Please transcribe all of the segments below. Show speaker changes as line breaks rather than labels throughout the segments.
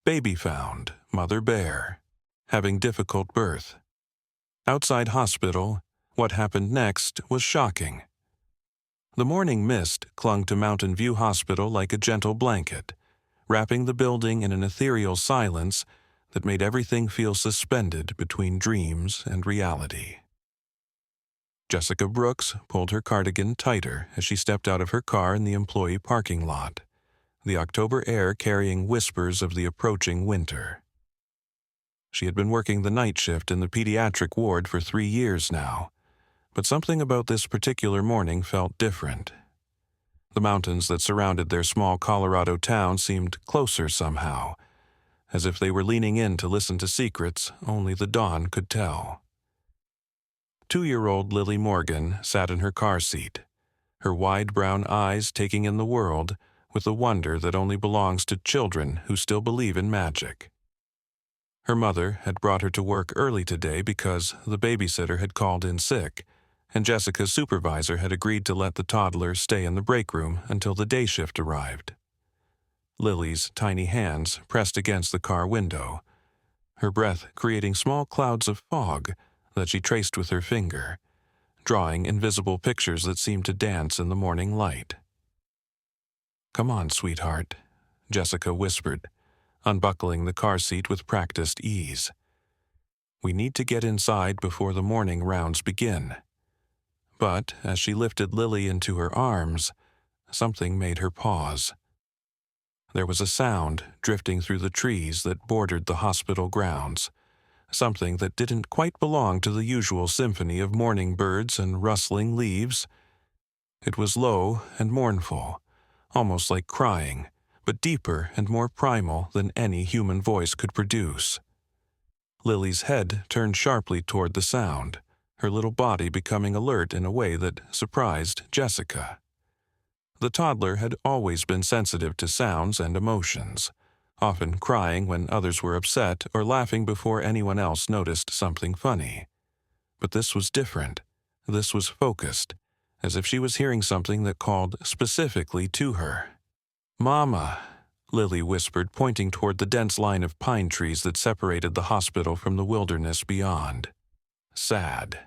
Baby found, mother bear, having difficult birth. Outside hospital, what happened next was shocking. The morning mist clung to Mountain View Hospital like a gentle blanket, wrapping the building in an ethereal silence that made everything feel suspended between dreams and reality. Jessica Brooks pulled her cardigan tighter as she stepped out of her car in the employee parking lot, the October air carrying whispers of the approaching winter. She had been working the night shift in the pediatric ward for 3 years now, but something about this particular morning felt different. The mountains that surrounded their small Colorado town seemed closer somehow, as if they were leaning in to listen to secrets only the dawn could tell. 2-year-old Lily Morgan sat in her car seat, her wide brown eyes taking in the world with a wonder that only belongs to children who still believe in magic. Her mother had brought her to work early today because the babysitter had called in sick, and Jessica's supervisor had agreed to let the toddler stay in the break room until the day shift arrived. Lily's tiny hands pressed against the car window, her breath creating small clouds of fog that she traced with her finger, drawing invisible pictures that seemed to dance in the morning light. "Come on, sweetheart," Jessica whispered, unbuckling the car seat with practiced ease. "We need to get inside before the morning rounds begin." But as she lifted Lily into her arms, something made her pause. There was a sound drifting through the trees that bordered the hospital grounds, something that didn't quite belong to the usual symphony of morning birds and rustling leaves. It was low and mournful, almost like crying, but deeper and more primal than any human voice could produce. Lily's head turned sharply toward the sound, her little body becoming alert in a way that surprised Jessica. The toddler had always been sensitive to sounds and emotions, often crying when others were upset or laughing before anyone else noticed something funny. But this was different. This was focused, as if she was hearing something that called specifically to her. "Mama," Lily whispered, pointing toward the dense line of pine trees that separated the hospital from the wilderness beyond. Sad.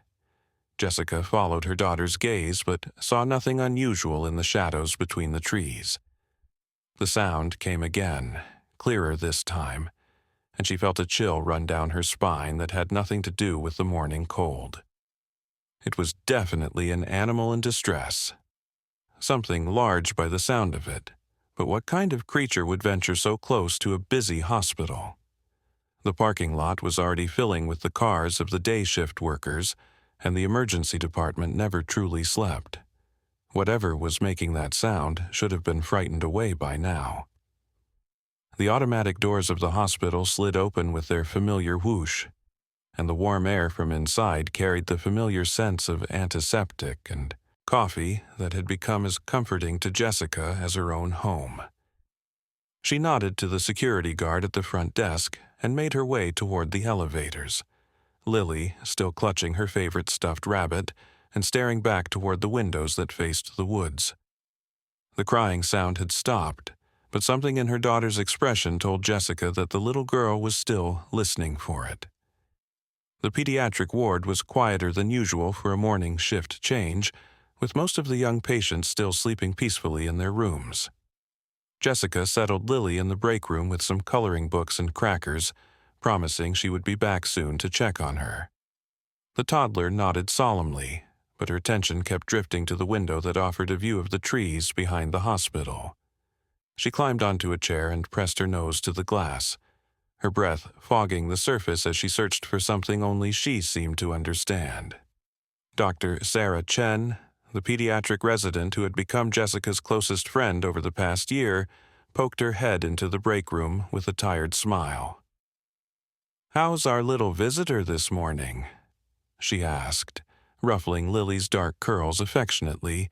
Jessica followed her daughter's gaze but saw nothing unusual in the shadows between the trees. The sound came again, clearer this time, and she felt a chill run down her spine that had nothing to do with the morning cold. It was definitely an animal in distress. Something large by the sound of it, but what kind of creature would venture so close to a busy hospital? The parking lot was already filling with the cars of the day shift workers, and the emergency department never truly slept. Whatever was making that sound should have been frightened away by now. The automatic doors of the hospital slid open with their familiar whoosh, and the warm air from inside carried the familiar sense of antiseptic and coffee that had become as comforting to Jessica as her own home. She nodded to the security guard at the front desk and made her way toward the elevators, Lily still clutching her favorite stuffed rabbit and staring back toward the windows that faced the woods. The crying sound had stopped, but something in her daughter's expression told Jessica that the little girl was still listening for it. The pediatric ward was quieter than usual for a morning shift change, with most of the young patients still sleeping peacefully in their rooms. Jessica settled Lily in the break room with some coloring books and crackers, promising she would be back soon to check on her. The toddler nodded solemnly, but her attention kept drifting to the window that offered a view of the trees behind the hospital. She climbed onto a chair and pressed her nose to the glass, her breath fogging the surface as she searched for something only she seemed to understand. Dr. Sarah Chen, the pediatric resident who had become Jessica's closest friend over the past year, poked her head into the break room with a tired smile. "How's our little visitor this morning?" she asked, ruffling Lily's dark curls affectionately.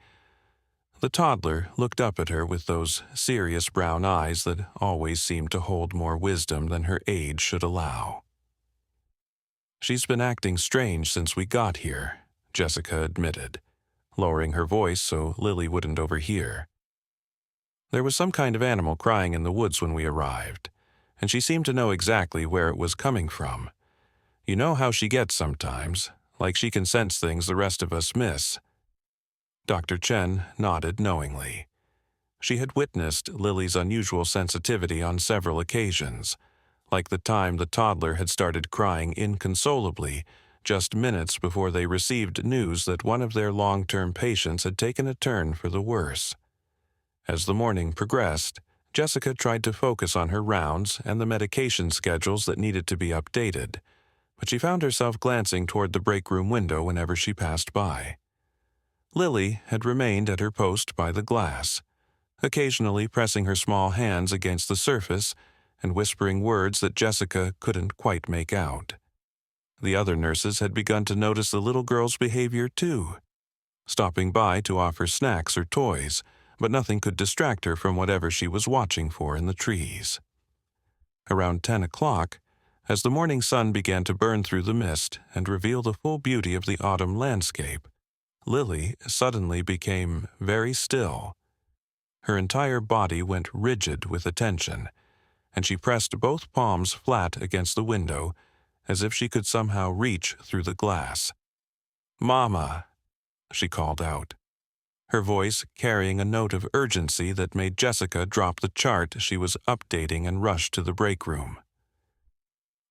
The toddler looked up at her with those serious brown eyes that always seemed to hold more wisdom than her age should allow. "She's been acting strange since we got here," Jessica admitted, lowering her voice so Lily wouldn't overhear. "There was some kind of animal crying in the woods when we arrived, and she seemed to know exactly where it was coming from. You know how she gets sometimes, like she can sense things the rest of us miss. Dr. Chen nodded knowingly. She had witnessed Lily's unusual sensitivity on several occasions, like the time the toddler had started crying inconsolably just minutes before they received news that one of their long-term patients had taken a turn for the worse. As the morning progressed, Jessica tried to focus on her rounds and the medication schedules that needed to be updated, but she found herself glancing toward the break room window whenever she passed by. Lily had remained at her post by the glass, occasionally pressing her small hands against the surface and whispering words that Jessica couldn't quite make out. The other nurses had begun to notice the little girl's behavior too, stopping by to offer snacks or toys, but nothing could distract her from whatever she was watching for in the trees. Around 10 o'clock, as the morning sun began to burn through the mist and reveal the full beauty of the autumn landscape, Lily suddenly became very still. Her entire body went rigid with attention, and she pressed both palms flat against the window as if she could somehow reach through the glass. "Mama," she called out, her voice carrying a note of urgency that made Jessica drop the chart she was updating and rush to the break room.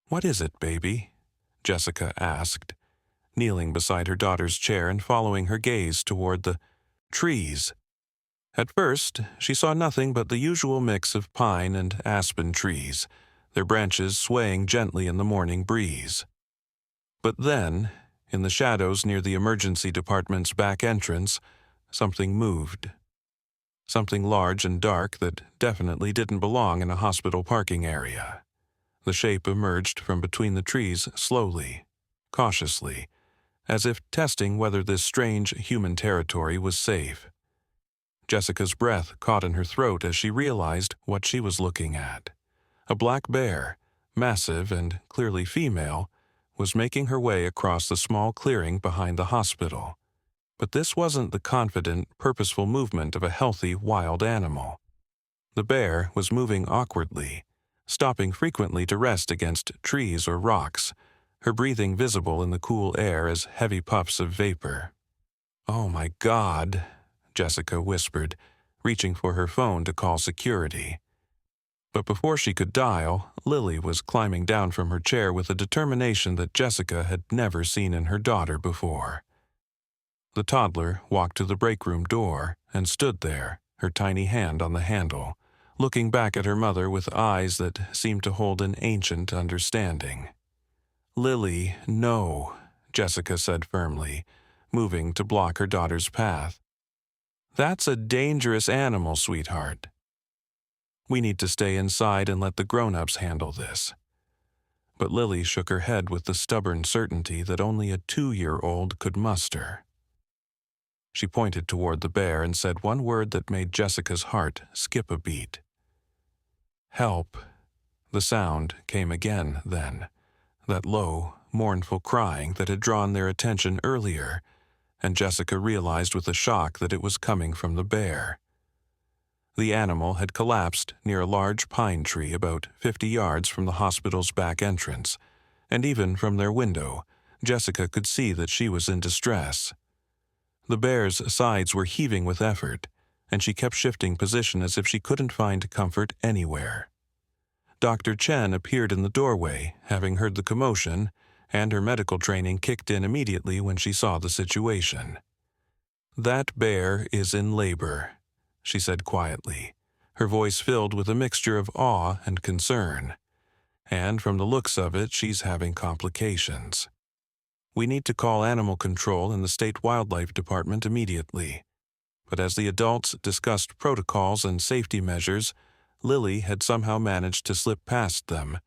"What is it, baby?" Jessica asked, kneeling beside her daughter's chair and following her gaze toward the trees. At first, she saw nothing but the usual mix of pine and aspen trees, their branches swaying gently in the morning breeze. But then, in the shadows near the emergency department's back entrance, something moved. Something large and dark that definitely didn't belong in a hospital parking area. The shape emerged from between the trees slowly, cautiously, as if testing whether this strange human territory was safe. Jessica's breath caught in her throat as she realized what she was looking at. A black bear, massive and clearly female, was making her way across the small clearing behind the hospital. But this wasn't the confident, purposeful movement of a healthy, wild animal. The bear was moving awkwardly, stopping frequently to rest against trees or rocks, her breathing visible in the cool air as heavy puffs of vapor. "Oh my God," Jessica whispered, reaching for her phone to call security. But before she could dial, Lily was climbing down from her chair with a determination that Jessica had never seen in her daughter before. The toddler walked to the break room door and stood there, her tiny hand on the handle, looking back at her mother with eyes that seemed to hold an ancient understanding. "Lily, no," Jessica said firmly, moving to block her daughter's path. "That's a dangerous animal, sweetheart. We need to stay inside and let the grown-ups handle this." But Lily shook her head with the stubborn certainty that only a 2-year-old could muster. She pointed toward the bear and said one word that made Jessica's heart skip a beat. "Help." The sound came again then, that low, mournful crying that had drawn their attention earlier, and Jessica realized with a shock that it was coming from the bear. The animal had collapsed near a large pine tree about 50 yards from the hospital's back entrance, and even from their window, Jessica could see that she was in distress. The bear's sides were heaving with effort, and she kept shifting position as if she couldn't find comfort anywhere. Dr. Chen appeared in the doorway, having heard the commotion, and her medical training kicked in immediately when she saw the situation. "That bear is in labor," she said quietly, her voice filled with a mixture of awe and concern. "And from the looks of it, she's having complications. We need to call Animal Control and the State Wildlife Department immediately." But as the adults discussed protocols and safety measures, Lily had somehow managed to slip past them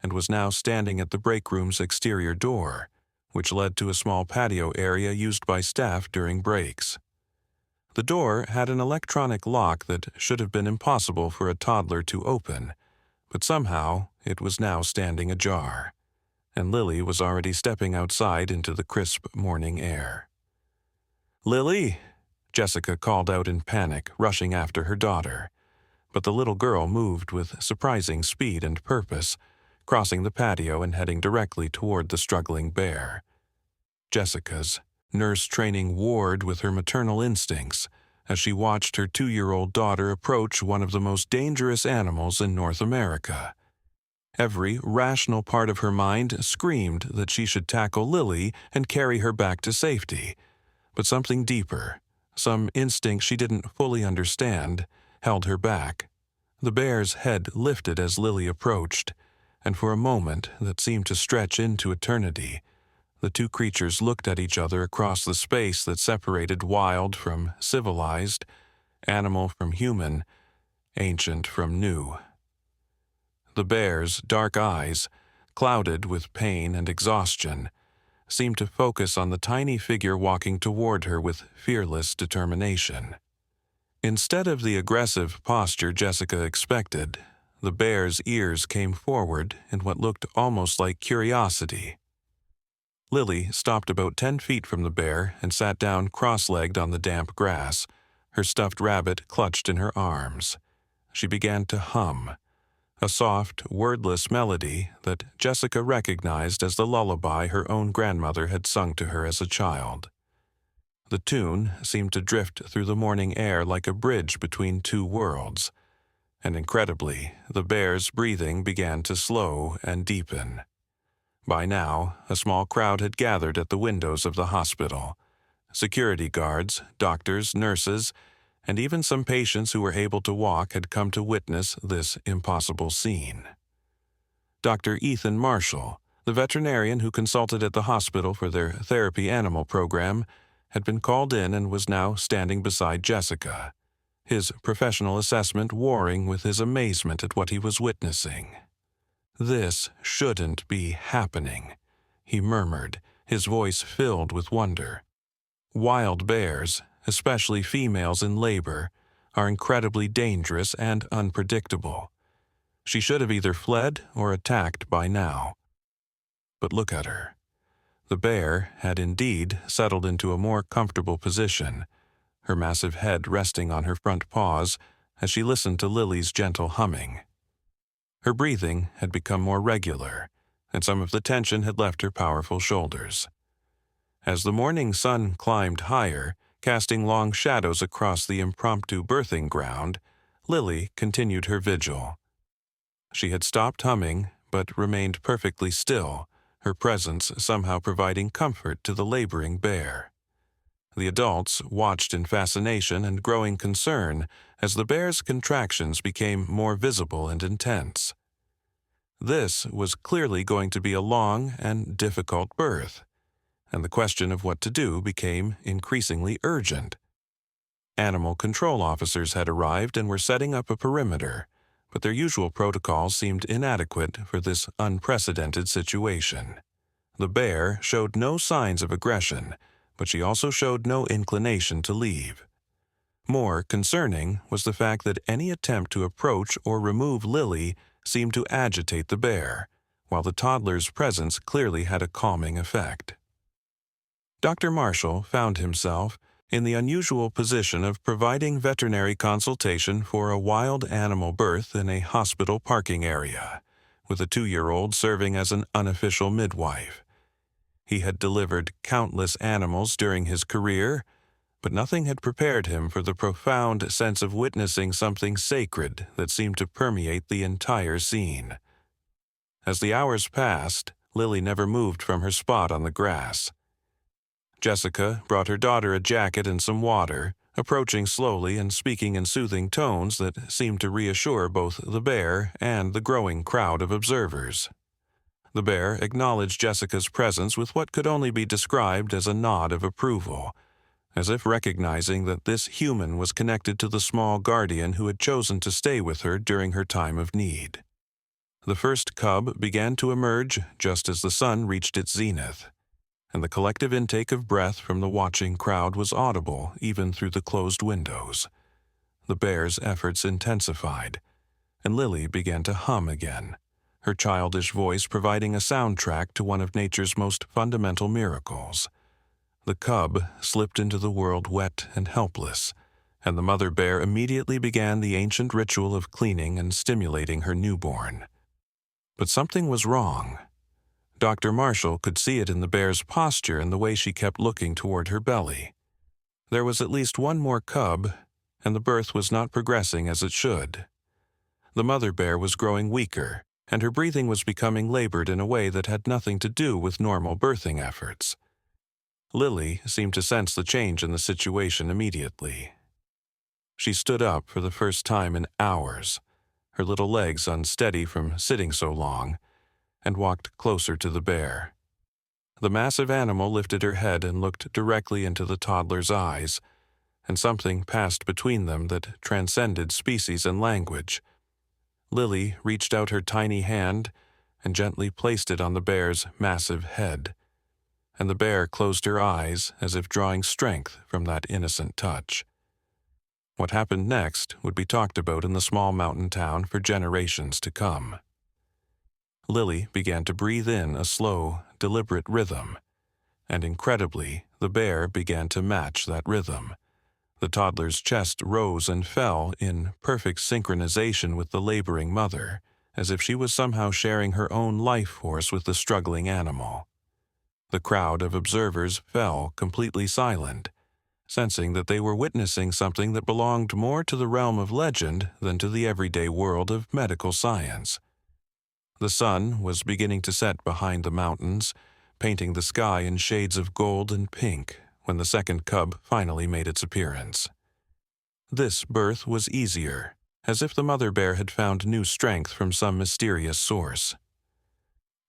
and was now standing at the break room's exterior door, which led to a small patio area used by staff during breaks. The door had an electronic lock that should have been impossible for a toddler to open, but somehow it was now standing ajar, and Lily was already stepping outside into the crisp morning air. "Lily!" Jessica called out in panic, rushing after her daughter. but the little girl moved with surprising speed and purpose, crossing the patio and heading directly toward the struggling bear. Jessica's nurse training warred with her maternal instincts as she watched her 2-year-old daughter approach one of the most dangerous animals in North America. Every rational part of her mind screamed that she should tackle Lily and carry her back to safety, but something deeper, some instinct she didn't fully understand, held her back. The bear's head lifted as Lily approached, and for a moment that seemed to stretch into eternity, the two creatures looked at each other across the space that separated wild from civilized, animal from human, ancient from new. The bear's dark eyes, clouded with pain and exhaustion, seemed to focus on the tiny figure walking toward her with fearless determination. Instead of the aggressive posture Jessica expected, the bear's ears came forward in what looked almost like curiosity. Lily stopped about 10 feet from the bear and sat down cross-legged on the damp grass, her stuffed rabbit clutched in her arms. She began to hum, a soft, wordless melody that Jessica recognized as the lullaby her own grandmother had sung to her as a child. The tune seemed to drift through the morning air like a bridge between two worlds, and incredibly, the bear's breathing began to slow and deepen. By now, a small crowd had gathered at the windows of the hospital. Security guards, doctors, nurses, and even some patients who were able to walk had come to witness this impossible scene. Dr. Ethan Marshall, the veterinarian who consulted at the hospital for their therapy animal program, had been called in and was now standing beside Jessica, his professional assessment warring with his amazement at what he was witnessing. "This shouldn't be happening," he murmured, his voice filled with wonder. "Wild bears, especially females in labor, are incredibly dangerous and unpredictable. She should have either fled or attacked by now. But look at her." The bear had indeed settled into a more comfortable position, her massive head resting on her front paws as she listened to Lily's gentle humming. Her breathing had become more regular, and some of the tension had left her powerful shoulders. As the morning sun climbed higher, casting long shadows across the impromptu birthing ground, Lily continued her vigil. She had stopped humming, but remained perfectly still, her presence somehow providing comfort to the laboring bear. The adults watched in fascination and growing concern as the bear's contractions became more visible and intense. This was clearly going to be a long and difficult birth, and the question of what to do became increasingly urgent. Animal control officers had arrived and were setting up a perimeter, but their usual protocols seemed inadequate for this unprecedented situation. The bear showed no signs of aggression, but she also showed no inclination to leave. More concerning was the fact that any attempt to approach or remove Lily seemed to agitate the bear, while the toddler's presence clearly had a calming effect. Dr. Marshall found himself in the unusual position of providing veterinary consultation for a wild animal birth in a hospital parking area, with a 2-year-old serving as an unofficial midwife. He had delivered countless animals during his career, but nothing had prepared him for the profound sense of witnessing something sacred that seemed to permeate the entire scene. As the hours passed, Lily never moved from her spot on the grass. Jessica brought her daughter a jacket and some water, approaching slowly and speaking in soothing tones that seemed to reassure both the bear and the growing crowd of observers. The bear acknowledged Jessica's presence with what could only be described as a nod of approval, as if recognizing that this human was connected to the small guardian who had chosen to stay with her during her time of need. The first cub began to emerge just as the sun reached its zenith, and the collective intake of breath from the watching crowd was audible even through the closed windows. The bear's efforts intensified, and Lily began to hum again, her childish voice providing a soundtrack to one of nature's most fundamental miracles. The cub slipped into the world wet and helpless, and the mother bear immediately began the ancient ritual of cleaning and stimulating her newborn. But something was wrong. Dr. Marshall could see it in the bear's posture and the way she kept looking toward her belly. There was at least one more cub, and the birth was not progressing as it should. The mother bear was growing weaker, and her breathing was becoming labored in a way that had nothing to do with normal birthing efforts. Lily seemed to sense the change in the situation immediately. She stood up for the first time in hours, her little legs unsteady from sitting so long, and walked closer to the bear. The massive animal lifted her head and looked directly into the toddler's eyes, and something passed between them that transcended species and language. Lily reached out her tiny hand and gently placed it on the bear's massive head, and the bear closed her eyes as if drawing strength from that innocent touch. What happened next would be talked about in the small mountain town for generations to come. Lily began to breathe in a slow, deliberate rhythm, and incredibly, the bear began to match that rhythm. The toddler's chest rose and fell in perfect synchronization with the laboring mother, as if she was somehow sharing her own life force with the struggling animal. The crowd of observers fell completely silent, sensing that they were witnessing something that belonged more to the realm of legend than to the everyday world of medical science. The sun was beginning to set behind the mountains, painting the sky in shades of gold and pink when the second cub finally made its appearance. This birth was easier, as if the mother bear had found new strength from some mysterious source.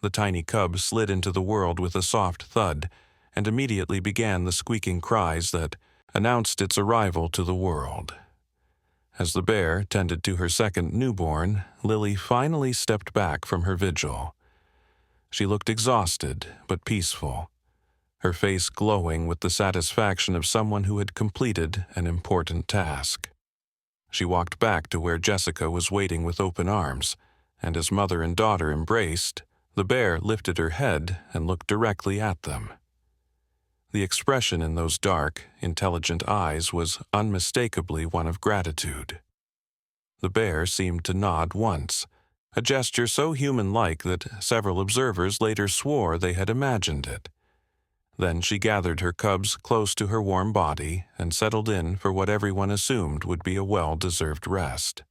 The tiny cub slid into the world with a soft thud, and immediately began the squeaking cries that announced its arrival to the world. As the bear tended to her second newborn, Lily finally stepped back from her vigil. She looked exhausted but peaceful, her face glowing with the satisfaction of someone who had completed an important task. She walked back to where Jessica was waiting with open arms, and as mother and daughter embraced, the bear lifted her head and looked directly at them. The expression in those dark, intelligent eyes was unmistakably one of gratitude. The bear seemed to nod once, a gesture so human-like that several observers later swore they had imagined it. Then she gathered her cubs close to her warm body and settled in for what everyone assumed would be a well-deserved rest.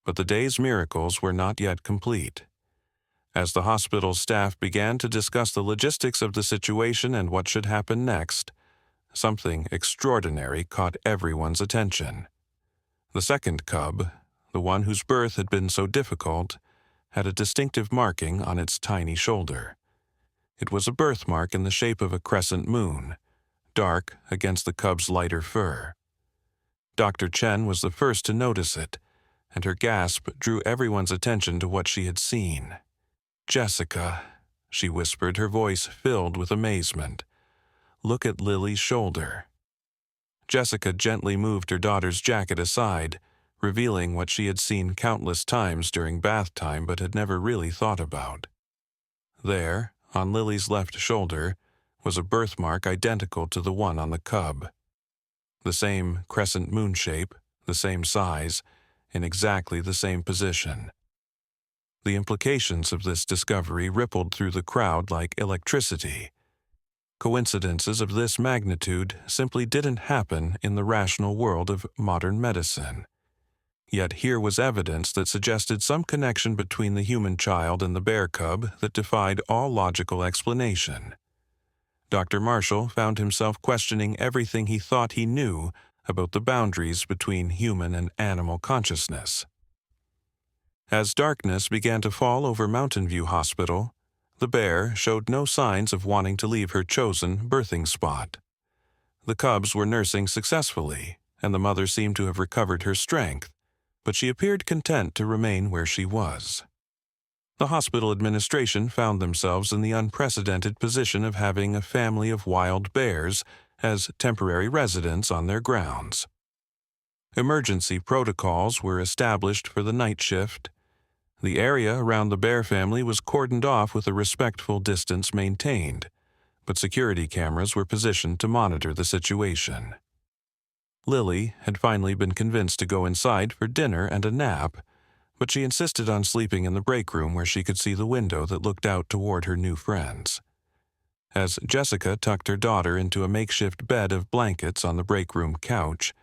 But the day's miracles were not yet complete. As the hospital staff began to discuss the logistics of the situation and what should happen next, something extraordinary caught everyone's attention. The second cub, the one whose birth had been so difficult, had a distinctive marking on its tiny shoulder. It was a birthmark in the shape of a crescent moon, dark against the cub's lighter fur. Dr. Chen was the first to notice it, and her gasp drew everyone's attention to what she had seen. "Jessica," she whispered, her voice filled with amazement. "Look at Lily's shoulder." Jessica gently moved her daughter's jacket aside, revealing what she had seen countless times during bath time but had never really thought about. There, on Lily's left shoulder, was a birthmark identical to the one on the cub. The same crescent moon shape, the same size, in exactly the same position. The implications of this discovery rippled through the crowd like electricity. Coincidences of this magnitude simply didn't happen in the rational world of modern medicine. Yet here was evidence that suggested some connection between the human child and the bear cub that defied all logical explanation. Dr. Marshall found himself questioning everything he thought he knew about the boundaries between human and animal consciousness. As darkness began to fall over Mountain View Hospital, the bear showed no signs of wanting to leave her chosen birthing spot. The cubs were nursing successfully, and the mother seemed to have recovered her strength, but she appeared content to remain where she was. The hospital administration found themselves in the unprecedented position of having a family of wild bears as temporary residents on their grounds. Emergency protocols were established for the night shift. The area around the bear family was cordoned off with a respectful distance maintained, but security cameras were positioned to monitor the situation. Lily had finally been convinced to go inside for dinner and a nap, but she insisted on sleeping in the break room where she could see the window that looked out toward her new friends. As Jessica tucked her daughter into a makeshift bed of blankets on the break room couch,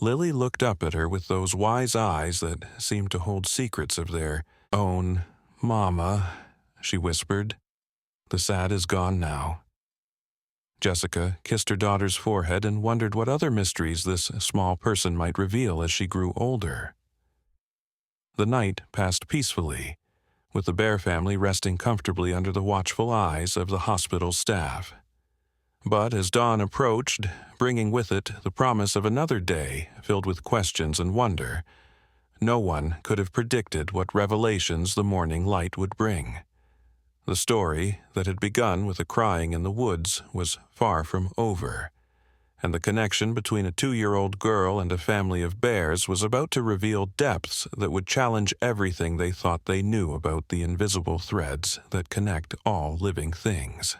Lily looked up at her with those wise eyes that seemed to hold secrets of their own. "Mama," she whispered, "the sad is gone now." Jessica kissed her daughter's forehead and wondered what other mysteries this small person might reveal as she grew older. The night passed peacefully, with the Bear family resting comfortably under the watchful eyes of the hospital staff. But as dawn approached, bringing with it the promise of another day filled with questions and wonder, no one could have predicted what revelations the morning light would bring. The story that had begun with a crying in the woods was far from over, and the connection between a 2-year-old girl and a family of bears was about to reveal depths that would challenge everything they thought they knew about the invisible threads that connect all living things.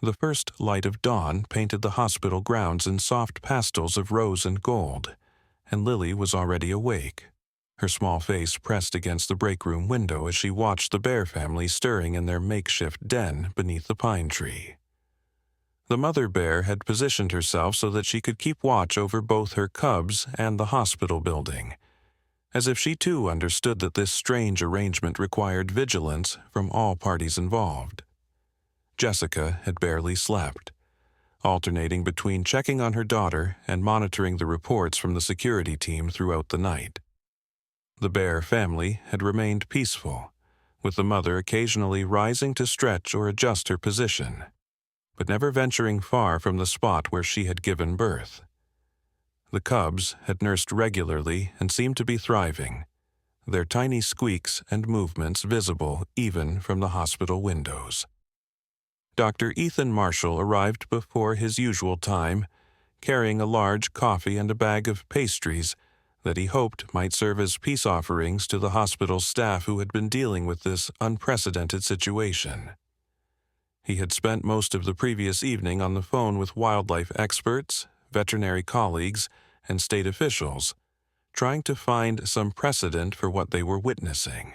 The first light of dawn painted the hospital grounds in soft pastels of rose and gold, and Lily was already awake, her small face pressed against the break room window as she watched the Bear family stirring in their makeshift den beneath the pine tree. The mother bear had positioned herself so that she could keep watch over both her cubs and the hospital building, as if she too understood that this strange arrangement required vigilance from all parties involved. Jessica had barely slept, alternating between checking on her daughter and monitoring the reports from the security team throughout the night. The Bear family had remained peaceful, with the mother occasionally rising to stretch or adjust her position, but never venturing far from the spot where she had given birth. The cubs had nursed regularly and seemed to be thriving, their tiny squeaks and movements visible even from the hospital windows. Dr. Ethan Marshall arrived before his usual time, carrying a large coffee and a bag of pastries that he hoped might serve as peace offerings to the hospital staff who had been dealing with this unprecedented situation. He had spent most of the previous evening on the phone with wildlife experts, veterinary colleagues, and state officials, trying to find some precedent for what they were witnessing.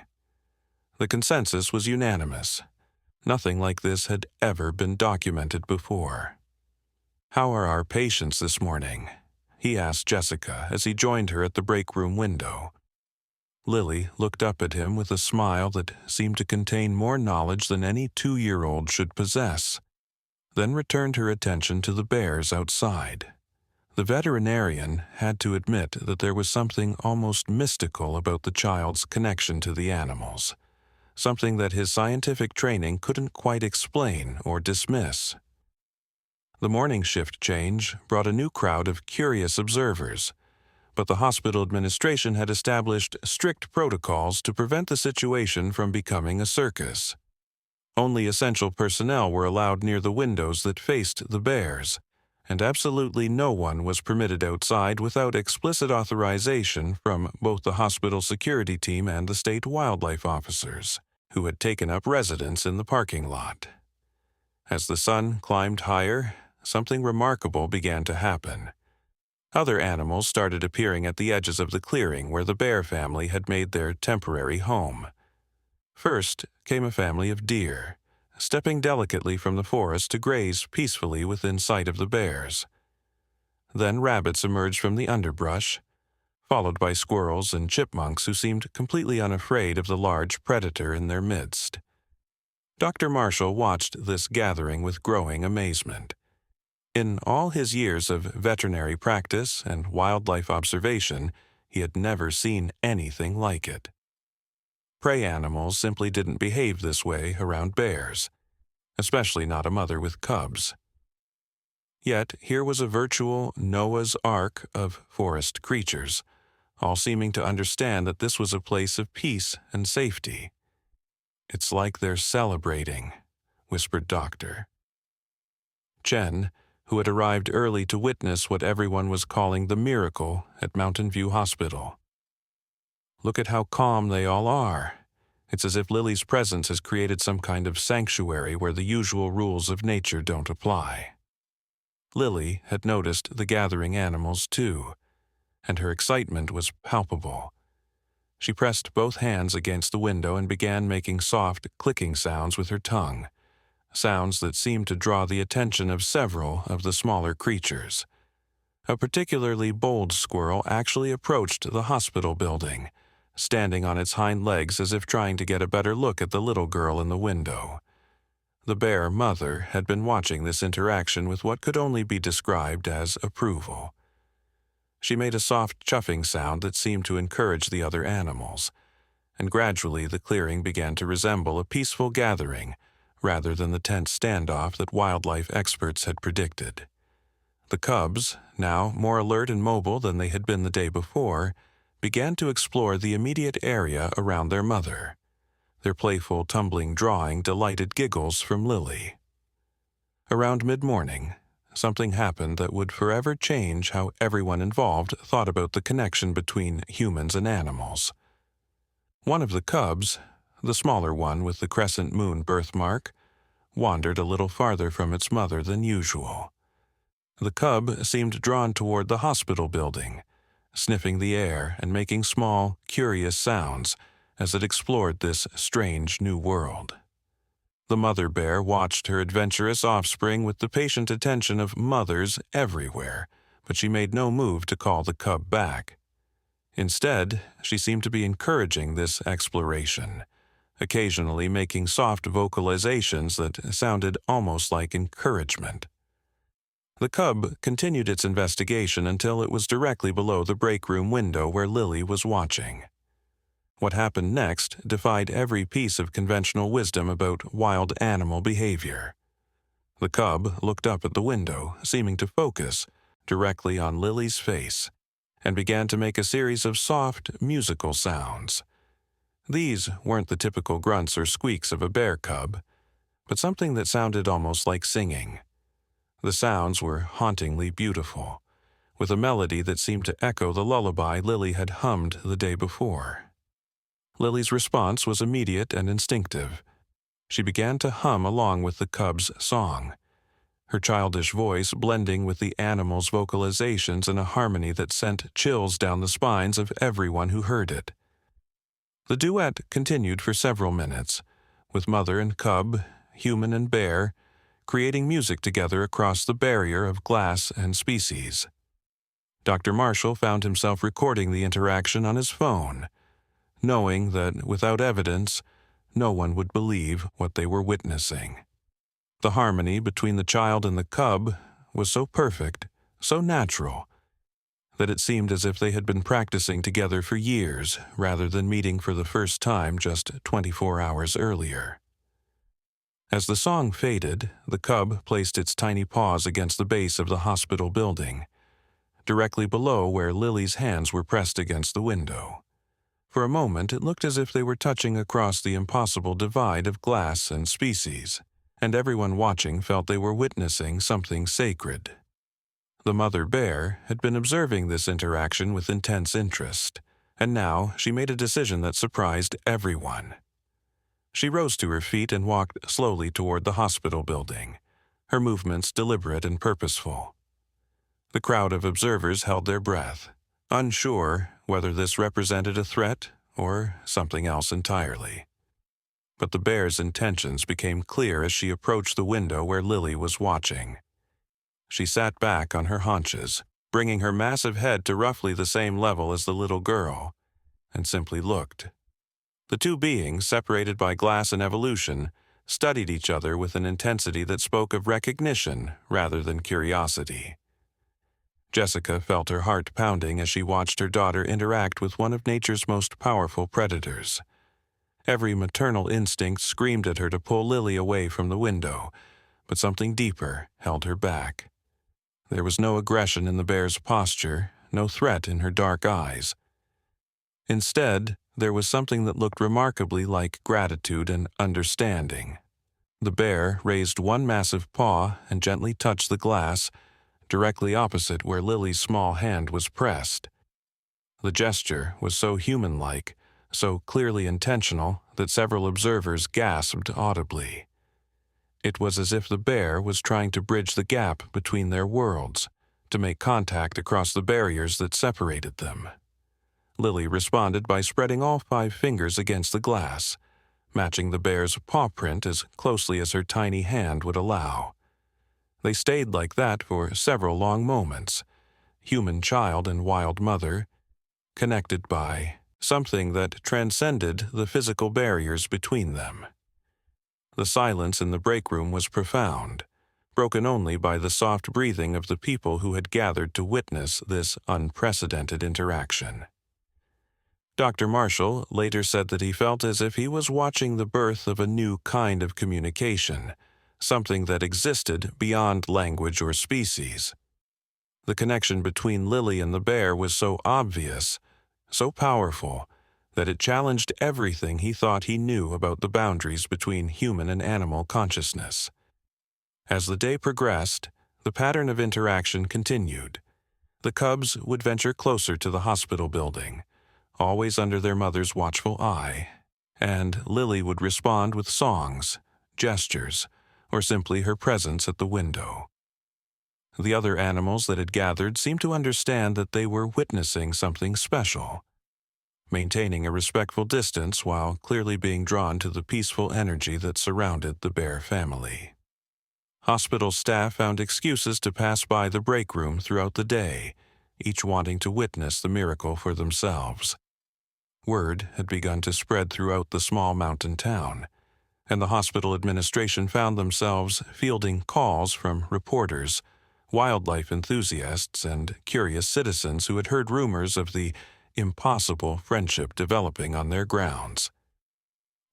The consensus was unanimous. Nothing like this had ever been documented before. "How are our patients this morning?" he asked Jessica as he joined her at the break room window. Lily looked up at him with a smile that seemed to contain more knowledge than any 2-year-old should possess, then returned her attention to the bears outside. The veterinarian had to admit that there was something almost mystical about the child's connection to the animals, something that his scientific training couldn't quite explain or dismiss. The morning shift change brought a new crowd of curious observers, but the hospital administration had established strict protocols to prevent the situation from becoming a circus. Only essential personnel were allowed near the windows that faced the bears, and absolutely no one was permitted outside without explicit authorization from both the hospital security team and the state wildlife officers, who had taken up residence in the parking lot. As the sun climbed higher, something remarkable began to happen. Other animals started appearing at the edges of the clearing where the Bear family had made their temporary home. First came a family of deer, stepping delicately from the forest to graze peacefully within sight of the bears. Then rabbits emerged from the underbrush, followed by squirrels and chipmunks who seemed completely unafraid of the large predator in their midst. Dr. Marshall watched this gathering with growing amazement. In all his years of veterinary practice and wildlife observation, he had never seen anything like it. Prey animals simply didn't behave this way around bears, especially not a mother with cubs. Yet here was a virtual Noah's Ark of forest creatures, all seeming to understand that this was a place of peace and safety. "It's like they're celebrating," whispered Doctor Chen, who had arrived early to witness what everyone was calling the miracle at Mountain View Hospital. "Look at how calm they all are. It's as if Lily's presence has created some kind of sanctuary where the usual rules of nature don't apply." Lily had noticed the gathering animals too, and her excitement was palpable. She pressed both hands against the window and began making soft, clicking sounds with her tongue, sounds that seemed to draw the attention of several of the smaller creatures. A particularly bold squirrel actually approached the hospital building, standing on its hind legs as if trying to get a better look at the little girl in the window. The bear mother had been watching this interaction with what could only be described as approval. She made a soft chuffing sound that seemed to encourage the other animals, and gradually the clearing began to resemble a peaceful gathering rather than the tense standoff that wildlife experts had predicted. The cubs, now more alert and mobile than they had been the day before, began to explore the immediate area around their mother. Their playful, tumbling drawing delighted giggles from Lily. Around mid-morning, something happened that would forever change how everyone involved thought about the connection between humans and animals. One of the cubs, the smaller one with the crescent moon birthmark, wandered a little farther from its mother than usual. The cub seemed drawn toward the hospital building, sniffing the air and making small, curious sounds as it explored this strange new world. The mother bear watched her adventurous offspring with the patient attention of mothers everywhere, but she made no move to call the cub back. Instead, she seemed to be encouraging this exploration, occasionally making soft vocalizations that sounded almost like encouragement. The cub continued its investigation until it was directly below the break room window where Lily was watching. What happened next defied every piece of conventional wisdom about wild animal behavior. The cub looked up at the window, seeming to focus directly on Lily's face, and began to make a series of soft, musical sounds. These weren't the typical grunts or squeaks of a bear cub, but something that sounded almost like singing. The sounds were hauntingly beautiful, with a melody that seemed to echo the lullaby Lily had hummed the day before. Lily's response was immediate and instinctive. She began to hum along with the cub's song, her childish voice blending with the animal's vocalizations in a harmony that sent chills down the spines of everyone who heard it. The duet continued for several minutes, with mother and cub, human and bear, creating music together across the barrier of glass and species. Dr. Marshall found himself recording the interaction on his phone, knowing that without evidence, no one would believe what they were witnessing. The harmony between the child and the cub was so perfect, so natural, that it seemed as if they had been practicing together for years rather than meeting for the first time just 24 hours earlier. As the song faded, the cub placed its tiny paws against the base of the hospital building, directly below where Lily's hands were pressed against the window. For a moment, it looked as if they were touching across the impossible divide of glass and species, and everyone watching felt they were witnessing something sacred. The mother bear had been observing this interaction with intense interest, and now she made a decision that surprised everyone. She rose to her feet and walked slowly toward the hospital building, her movements deliberate and purposeful. The crowd of observers held their breath, unsure whether this represented a threat or something else entirely. But the bear's intentions became clear as she approached the window where Lily was watching. She sat back on her haunches, bringing her massive head to roughly the same level as the little girl, and simply looked. The two beings, separated by glass and evolution, studied each other with an intensity that spoke of recognition rather than curiosity. Jessica felt her heart pounding as she watched her daughter interact with one of nature's most powerful predators. Every maternal instinct screamed at her to pull Lily away from the window, but something deeper held her back. There was no aggression in the bear's posture, no threat in her dark eyes. Instead, there was something that looked remarkably like gratitude and understanding. The bear raised one massive paw and gently touched the glass, directly opposite where Lily's small hand was pressed. The gesture was so human-like, so clearly intentional, that several observers gasped audibly. It was as if the bear was trying to bridge the gap between their worlds, to make contact across the barriers that separated them. Lily responded by spreading all 5 fingers against the glass, matching the bear's paw print as closely as her tiny hand would allow. They stayed like that for several long moments, human child and wild mother, connected by something that transcended the physical barriers between them. The silence in the break room was profound, broken only by the soft breathing of the people who had gathered to witness this unprecedented interaction. Dr. Marshall later said that he felt as if he was watching the birth of a new kind of communication, something that existed beyond language or species. The connection between Lily and the bear was so obvious, so powerful, that it challenged everything he thought he knew about the boundaries between human and animal consciousness. As the day progressed, the pattern of interaction continued. The cubs would venture closer to the hospital building, always under their mother's watchful eye, and Lily would respond with songs, gestures, or simply her presence at the window. The other animals that had gathered seemed to understand that they were witnessing something special, maintaining a respectful distance while clearly being drawn to the peaceful energy that surrounded the bear family. Hospital staff found excuses to pass by the break room throughout the day, each wanting to witness the miracle for themselves. Word had begun to spread throughout the small mountain town, and the hospital administration found themselves fielding calls from reporters, wildlife enthusiasts, and curious citizens who had heard rumors of the impossible friendship developing on their grounds.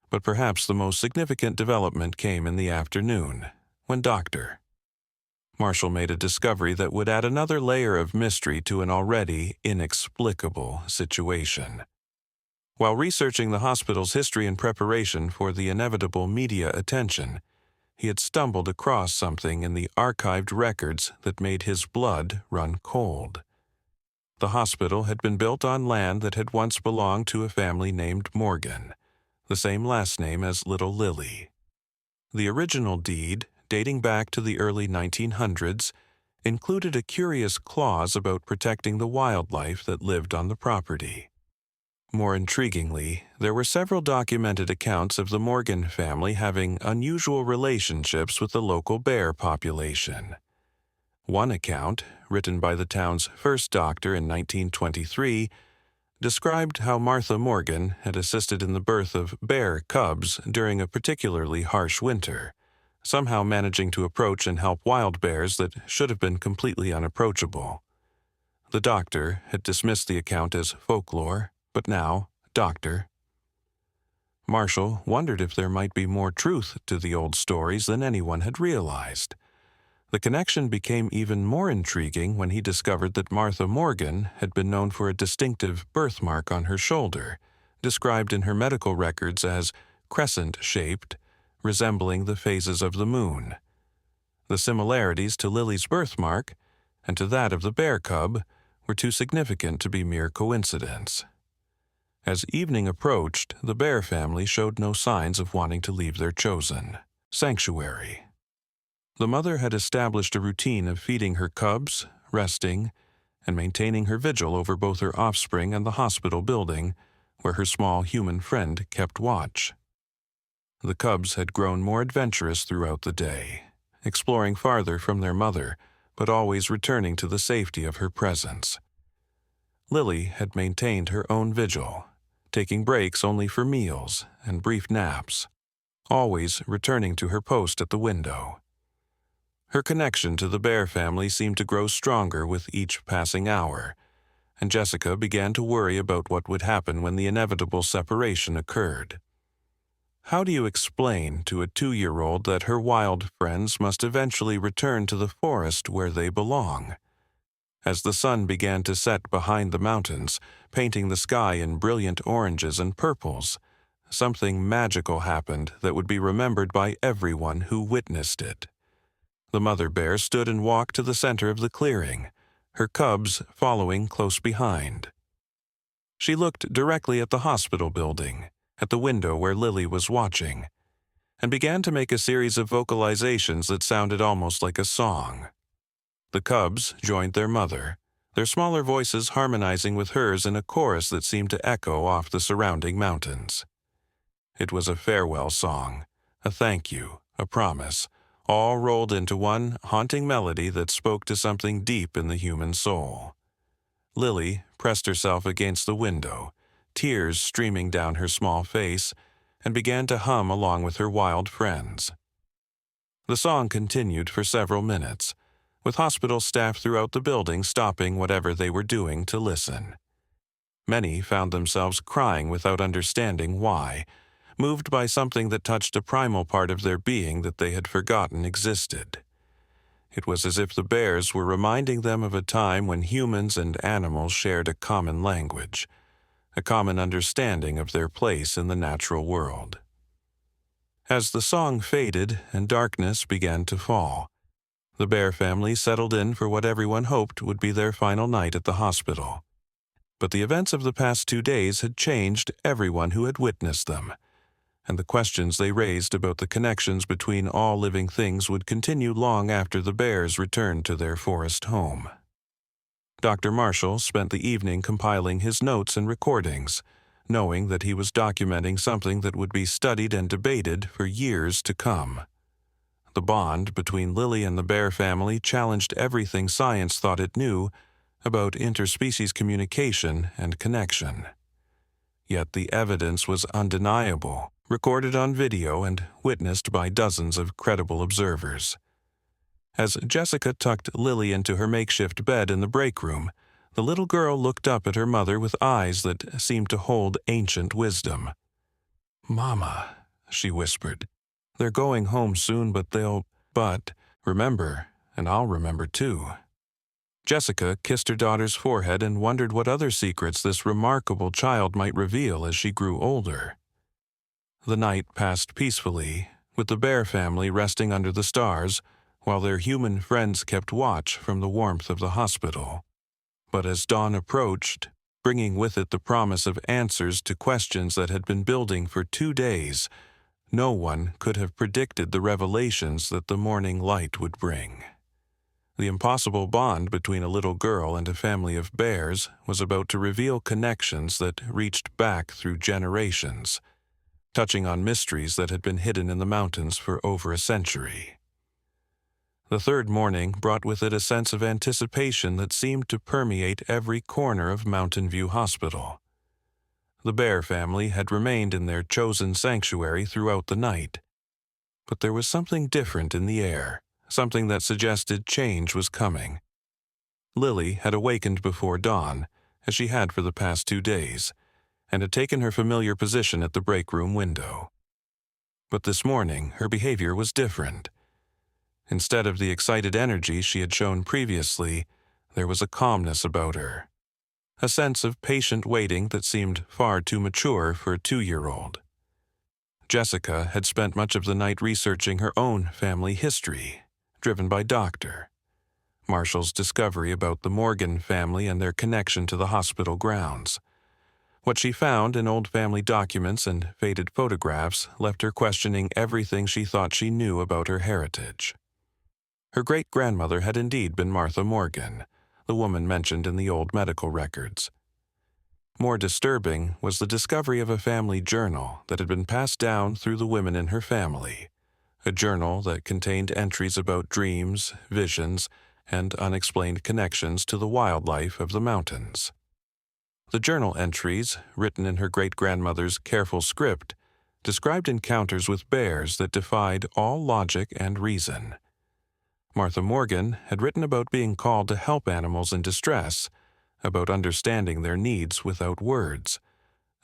But perhaps the most significant development came in the afternoon, when Dr. Marshall made a discovery that would add another layer of mystery to an already inexplicable situation. While researching the hospital's history in preparation for the inevitable media attention, he had stumbled across something in the archived records that made his blood run cold. The hospital had been built on land that had once belonged to a family named Morgan, the same last name as little Lily. The original deed, dating back to the early 1900s, included a curious clause about protecting the wildlife that lived on the property. More intriguingly, there were several documented accounts of the Morgan family having unusual relationships with the local bear population. One account, written by the town's first doctor in 1923, described how Martha Morgan had assisted in the birth of bear cubs during a particularly harsh winter, somehow managing to approach and help wild bears that should have been completely unapproachable. The doctor had dismissed the account as folklore, but now, Dr. Marshall wondered if there might be more truth to the old stories than anyone had realized. The connection became even more intriguing when he discovered that Martha Morgan had been known for a distinctive birthmark on her shoulder, described in her medical records as crescent-shaped, resembling the phases of the moon. The similarities to Lily's birthmark and to that of the bear cub were too significant to be mere coincidence. As evening approached, the bear family showed no signs of wanting to leave their chosen sanctuary. The mother had established a routine of feeding her cubs, resting, and maintaining her vigil over both her offspring and the hospital building, where her small human friend kept watch. The cubs had grown more adventurous throughout the day, exploring farther from their mother, but always returning to the safety of her presence. Lily had maintained her own vigil, taking breaks only for meals and brief naps, always returning to her post at the window. Her connection to the bear family seemed to grow stronger with each passing hour, and Jessica began to worry about what would happen when the inevitable separation occurred. How do you explain to a 2-year-old that her wild friends must eventually return to the forest where they belong? As the sun began to set behind the mountains, painting the sky in brilliant oranges and purples, something magical happened that would be remembered by everyone who witnessed it. The mother bear stood and walked to the center of the clearing, her cubs following close behind. She looked directly at the hospital building, at the window where Lily was watching, and began to make a series of vocalizations that sounded almost like a song. The cubs joined their mother, their smaller voices harmonizing with hers in a chorus that seemed to echo off the surrounding mountains. It was a farewell song, a thank you, a promise, all rolled into one haunting melody that spoke to something deep in the human soul. Lily pressed herself against the window, tears streaming down her small face, and began to hum along with her wild friends. The song continued for several minutes, with hospital staff throughout the building stopping whatever they were doing to listen. Many found themselves crying without understanding why, moved by something that touched a primal part of their being that they had forgotten existed. It was as if the bears were reminding them of a time when humans and animals shared a common language, a common understanding of their place in the natural world. As the song faded and darkness began to fall, the bear family settled in for what everyone hoped would be their final night at the hospital. But the events of the past 2 days had changed everyone who had witnessed them, and the questions they raised about the connections between all living things would continue long after the bears returned to their forest home. Dr. Marshall spent the evening compiling his notes and recordings, knowing that he was documenting something that would be studied and debated for years to come. The bond between Lily and the bear family challenged everything science thought it knew about interspecies communication and connection. Yet the evidence was undeniable, recorded on video and witnessed by dozens of credible observers. As Jessica tucked Lily into her makeshift bed in the break room, the little girl looked up at her mother with eyes that seemed to hold ancient wisdom. "Mama," she whispered, "they're going home soon, but remember, and I'll remember too." Jessica kissed her daughter's forehead and wondered what other secrets this remarkable child might reveal as she grew older. The night passed peacefully, with the bear family resting under the stars, while their human friends kept watch from the warmth of the hospital. But as dawn approached, bringing with it the promise of answers to questions that had been building for 2 days, no one could have predicted the revelations that the morning light would bring. The impossible bond between a little girl and a family of bears was about to reveal connections that reached back through generations, touching on mysteries that had been hidden in the mountains for over a century. The third morning brought with it a sense of anticipation that seemed to permeate every corner of Mountain View Hospital. The bear family had remained in their chosen sanctuary throughout the night, but there was something different in the air, something that suggested change was coming. Lily had awakened before dawn, as she had for the past 2 days, and had taken her familiar position at the break room window. But this morning her behavior was different. Instead of the excited energy she had shown previously, there was a calmness about her, a sense of patient waiting that seemed far too mature for a 2-year-old. Jessica had spent much of the night researching her own family history, driven by Dr. Marshall's discovery about the Morgan family and their connection to the hospital grounds. What she found in old family documents and faded photographs left her questioning everything she thought she knew about her heritage. Her great-grandmother had indeed been Martha Morgan, the woman mentioned in the old medical records. More disturbing was the discovery of a family journal that had been passed down through the women in her family, a journal that contained entries about dreams, visions, and unexplained connections to the wildlife of the mountains. The journal entries, written in her great-grandmother's careful script, described encounters with bears that defied all logic and reason. Martha Morgan had written about being called to help animals in distress, about understanding their needs without words,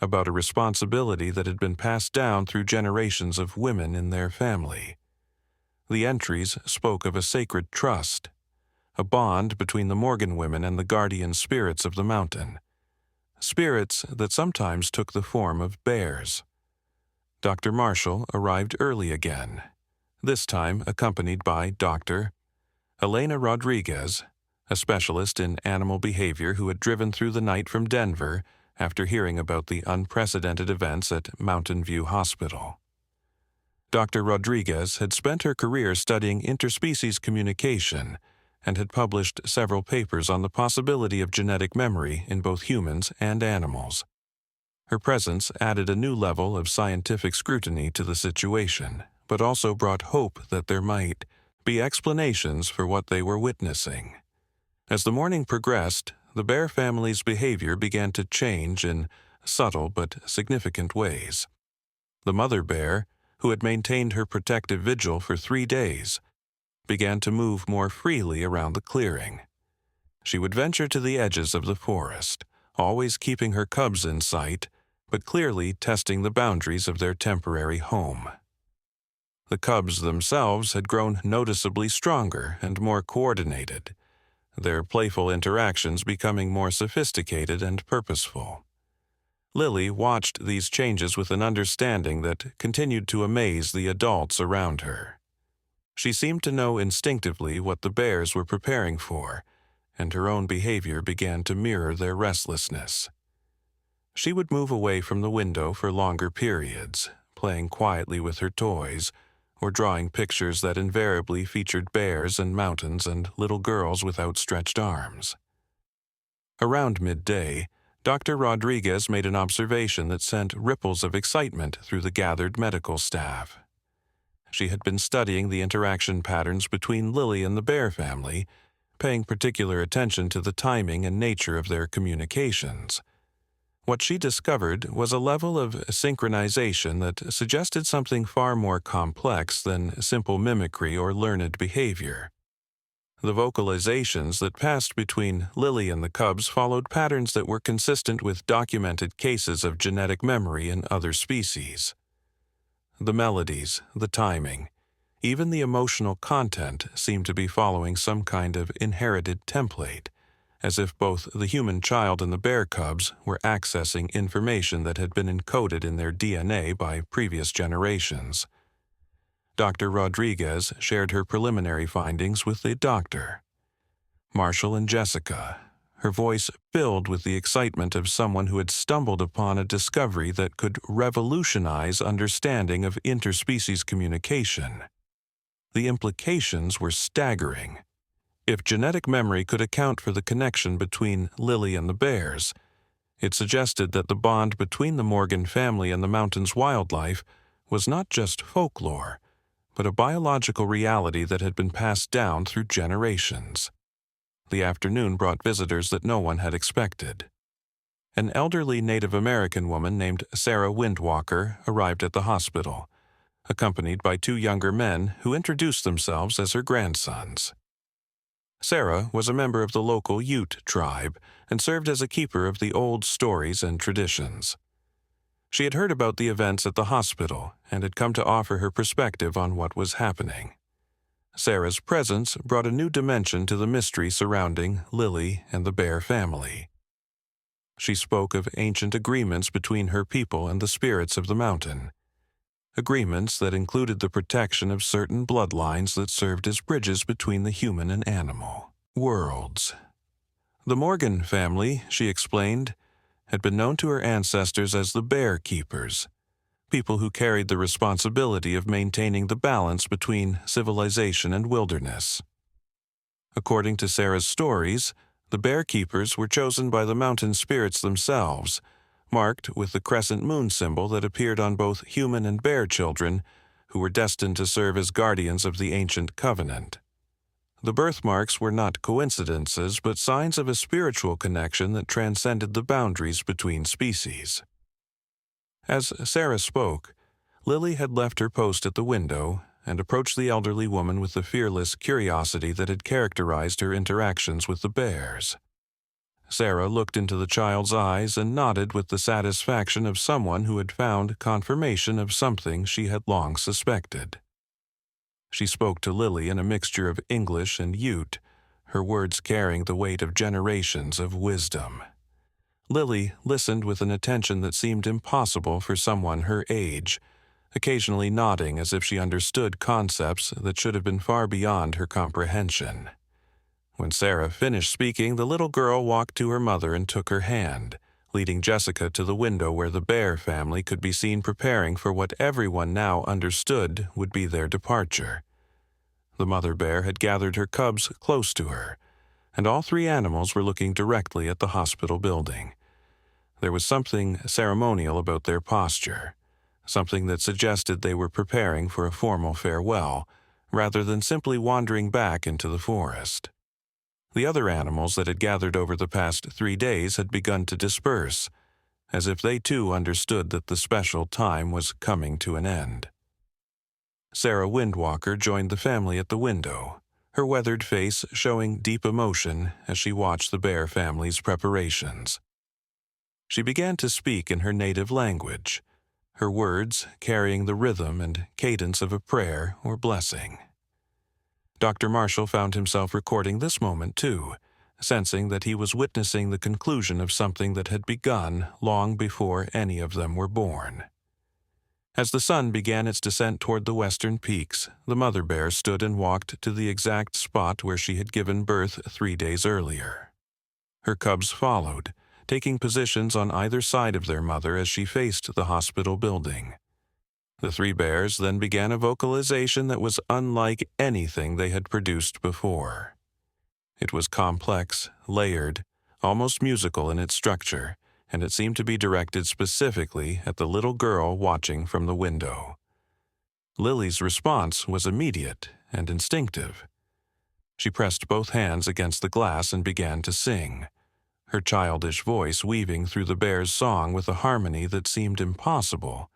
about a responsibility that had been passed down through generations of women in their family. The entries spoke of a sacred trust, a bond between the Morgan women and the guardian spirits of the mountain, spirits that sometimes took the form of bears. Dr. Marshall arrived early again, this time accompanied by Dr. Elena Rodriguez, a specialist in animal behavior who had driven through the night from Denver after hearing about the unprecedented events at Mountain View Hospital. Dr. Rodriguez had spent her career studying interspecies communication and had published several papers on the possibility of genetic memory in both humans and animals. Her presence added a new level of scientific scrutiny to the situation, but also brought hope that there might be explanations for what they were witnessing. As the morning progressed, the bear family's behavior began to change in subtle but significant ways. The mother bear, who had maintained her protective vigil for 3 days, began to move more freely around the clearing. She would venture to the edges of the forest, always keeping her cubs in sight, but clearly testing the boundaries of their temporary home. The cubs themselves had grown noticeably stronger and more coordinated, their playful interactions becoming more sophisticated and purposeful. Lily watched these changes with an understanding that continued to amaze the adults around her. She seemed to know instinctively what the bears were preparing for, and her own behavior began to mirror their restlessness. She would move away from the window for longer periods, playing quietly with her toys, or drawing pictures that invariably featured bears and mountains and little girls with outstretched arms. Around midday, Dr. Rodriguez made an observation that sent ripples of excitement through the gathered medical staff. She had been studying the interaction patterns between Lily and the bear family, paying particular attention to the timing and nature of their communications. What she discovered was a level of synchronization that suggested something far more complex than simple mimicry or learned behavior. The vocalizations that passed between Lily and the cubs followed patterns that were consistent with documented cases of genetic memory in other species. The melodies, the timing, even the emotional content seemed to be following some kind of inherited template, as if both the human child and the bear cubs were accessing information that had been encoded in their DNA by previous generations. Dr. Rodriguez shared her preliminary findings with the doctor. Marshall and Jessica, her voice filled with the excitement of someone who had stumbled upon a discovery that could revolutionize understanding of interspecies communication. The implications were staggering. If genetic memory could account for the connection between Lily and the bears, it suggested that the bond between the Morgan family and the mountain's wildlife was not just folklore, but a biological reality that had been passed down through generations. The afternoon brought visitors that no one had expected. An elderly Native American woman named Sarah Windwalker arrived at the hospital, accompanied by 2 younger men who introduced themselves as her grandsons. Sarah was a member of the local Ute tribe and served as a keeper of the old stories and traditions. She had heard about the events at the hospital and had come to offer her perspective on what was happening. Sarah's presence brought a new dimension to the mystery surrounding Lily and the bear family. She spoke of ancient agreements between her people and the spirits of the mountain, agreements that included the protection of certain bloodlines that served as bridges between the human and animal worlds. The Morgan family, she explained, had been known to her ancestors as the Bear Keepers, people who carried the responsibility of maintaining the balance between civilization and wilderness. According to Sarah's stories, the Bear Keepers were chosen by the mountain spirits themselves, marked with the crescent moon symbol that appeared on both human and bear children, who were destined to serve as guardians of the ancient covenant. The birthmarks were not coincidences, but signs of a spiritual connection that transcended the boundaries between species. As Sarah spoke, Lily had left her post at the window and approached the elderly woman with the fearless curiosity that had characterized her interactions with the bears. Sarah looked into the child's eyes and nodded with the satisfaction of someone who had found confirmation of something she had long suspected. She spoke to Lily in a mixture of English and Ute, her words carrying the weight of generations of wisdom. Lily listened with an attention that seemed impossible for someone her age, occasionally nodding as if she understood concepts that should have been far beyond her comprehension. When Sarah finished speaking, the little girl walked to her mother and took her hand, leading Jessica to the window where the bear family could be seen preparing for what everyone now understood would be their departure. The mother bear had gathered her cubs close to her, and all three animals were looking directly at the hospital building. There was something ceremonial about their posture, something that suggested they were preparing for a formal farewell, rather than simply wandering back into the forest. The other animals that had gathered over the past 3 days had begun to disperse, as if they too understood that the special time was coming to an end. Sarah Windwalker joined the family at the window, her weathered face showing deep emotion as she watched the bear family's preparations. She began to speak in her native language, her words carrying the rhythm and cadence of a prayer or blessing. Dr. Marshall found himself recording this moment too, sensing that he was witnessing the conclusion of something that had begun long before any of them were born. As the sun began its descent toward the western peaks, the mother bear stood and walked to the exact spot where she had given birth 3 days earlier. Her cubs followed, taking positions on either side of their mother as she faced the hospital building. The 3 bears then began a vocalization that was unlike anything they had produced before. It was complex, layered, almost musical in its structure, and it seemed to be directed specifically at the little girl watching from the window. Lily's response was immediate and instinctive. She pressed both hands against the glass and began to sing, her childish voice weaving through the bear's song with a harmony that seemed impossible,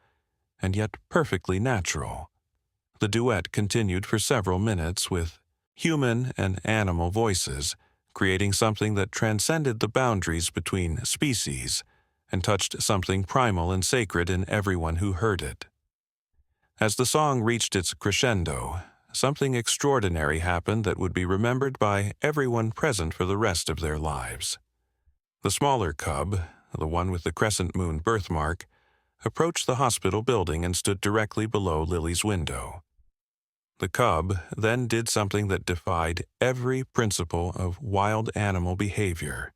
and yet perfectly natural. The duet continued for several minutes with human and animal voices, creating something that transcended the boundaries between species and touched something primal and sacred in everyone who heard it. As the song reached its crescendo, something extraordinary happened that would be remembered by everyone present for the rest of their lives. The smaller cub, the one with the crescent moon birthmark, approached the hospital building and stood directly below Lily's window. The cub then did something that defied every principle of wild animal behavior.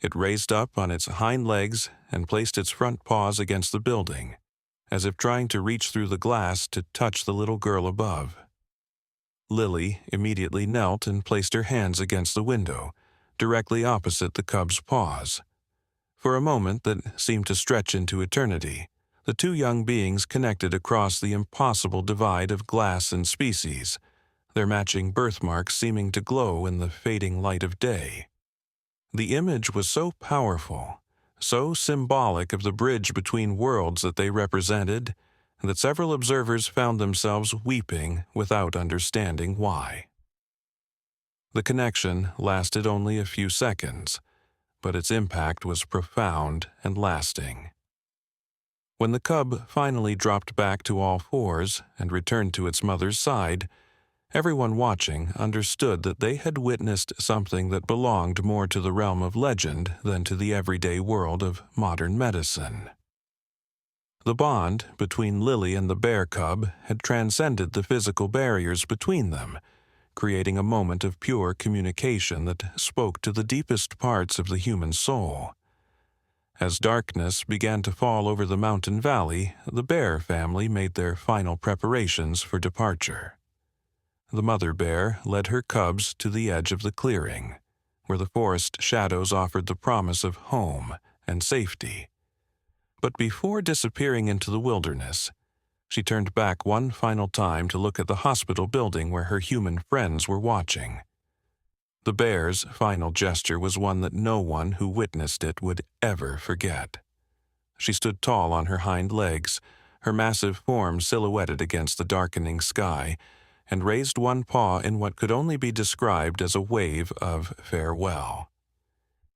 It raised up on its hind legs and placed its front paws against the building, as if trying to reach through the glass to touch the little girl above. Lily immediately knelt and placed her hands against the window, directly opposite the cub's paws. For a moment that seemed to stretch into eternity, the 2 young beings connected across the impossible divide of glass and species, their matching birthmarks seeming to glow in the fading light of day. The image was so powerful, so symbolic of the bridge between worlds that they represented, that several observers found themselves weeping without understanding why. The connection lasted only a few seconds, but its impact was profound and lasting. When the cub finally dropped back to all fours and returned to its mother's side, everyone watching understood that they had witnessed something that belonged more to the realm of legend than to the everyday world of modern medicine. The bond between Lily and the bear cub had transcended the physical barriers between them, creating a moment of pure communication that spoke to the deepest parts of the human soul. As darkness began to fall over the mountain valley, the bear family made their final preparations for departure. The mother bear led her cubs to the edge of the clearing, where the forest shadows offered the promise of home and safety. But before disappearing into the wilderness, she turned back one final time to look at the hospital building where her human friends were watching. The bear's final gesture was one that no one who witnessed it would ever forget. She stood tall on her hind legs, her massive form silhouetted against the darkening sky, and raised one paw in what could only be described as a wave of farewell.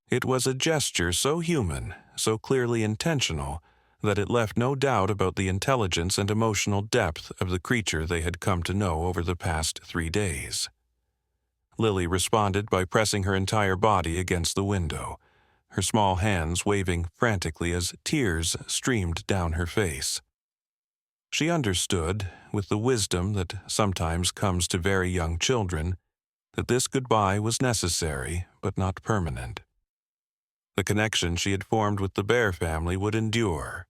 It was a gesture so human, so clearly intentional, that it left no doubt about the intelligence and emotional depth of the creature they had come to know over the past 3 days. Lily responded by pressing her entire body against the window, her small hands waving frantically as tears streamed down her face. She understood, with the wisdom that sometimes comes to very young children, that this goodbye was necessary but not permanent. The connection she had formed with the Bear family would endure,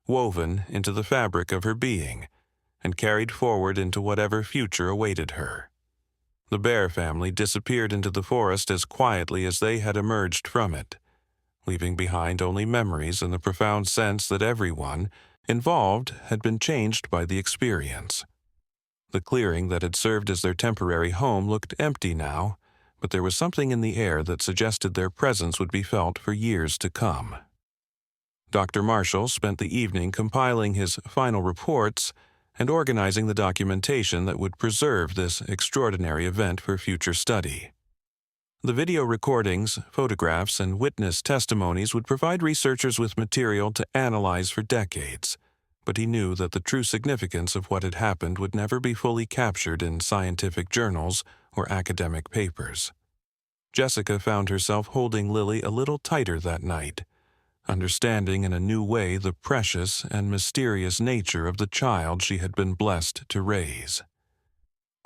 woven into the fabric of her being, and carried forward into whatever future awaited her. The Bear family disappeared into the forest as quietly as they had emerged from it, leaving behind only memories and the profound sense that everyone involved had been changed by the experience. The clearing that had served as their temporary home looked empty now, but there was something in the air that suggested their presence would be felt for years to come. Dr. Marshall spent the evening compiling his final reports and organizing the documentation that would preserve this extraordinary event for future study. The video recordings, photographs, and witness testimonies would provide researchers with material to analyze for decades, but he knew that the true significance of what had happened would never be fully captured in scientific journals or academic papers. Jessica found herself holding Lily a little tighter that night, understanding in a new way the precious and mysterious nature of the child she had been blessed to raise.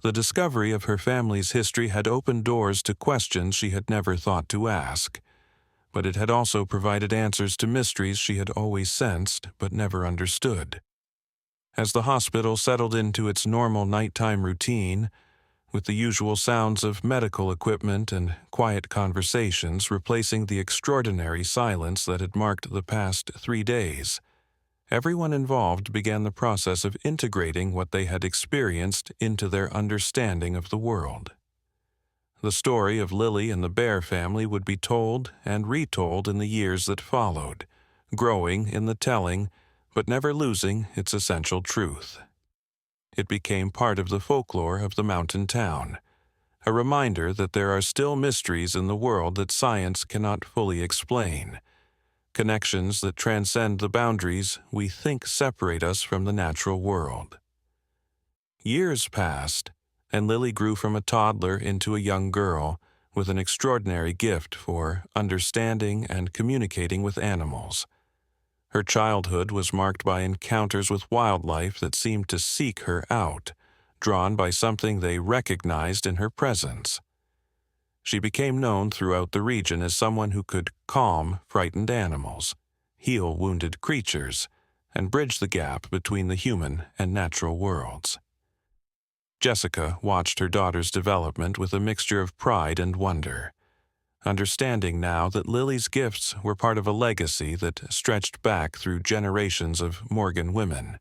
The discovery of her family's history had opened doors to questions she had never thought to ask, but it had also provided answers to mysteries she had always sensed but never understood. As the hospital settled into its normal nighttime routine, with the usual sounds of medical equipment and quiet conversations replacing the extraordinary silence that had marked the past 3 days, everyone involved began the process of integrating what they had experienced into their understanding of the world. The story of Lily and the Bear family would be told and retold in the years that followed, growing in the telling, but never losing its essential truth. It became part of the folklore of the mountain town, a reminder that there are still mysteries in the world that science cannot fully explain, connections that transcend the boundaries we think separate us from the natural world. Years passed, and Lily grew from a toddler into a young girl with an extraordinary gift for understanding and communicating with animals. Her childhood was marked by encounters with wildlife that seemed to seek her out, drawn by something they recognized in her presence. She became known throughout the region as someone who could calm frightened animals, heal wounded creatures, and bridge the gap between the human and natural worlds. Jessica watched her daughter's development with a mixture of pride and wonder, understanding now that Lily's gifts were part of a legacy that stretched back through generations of Morgan women.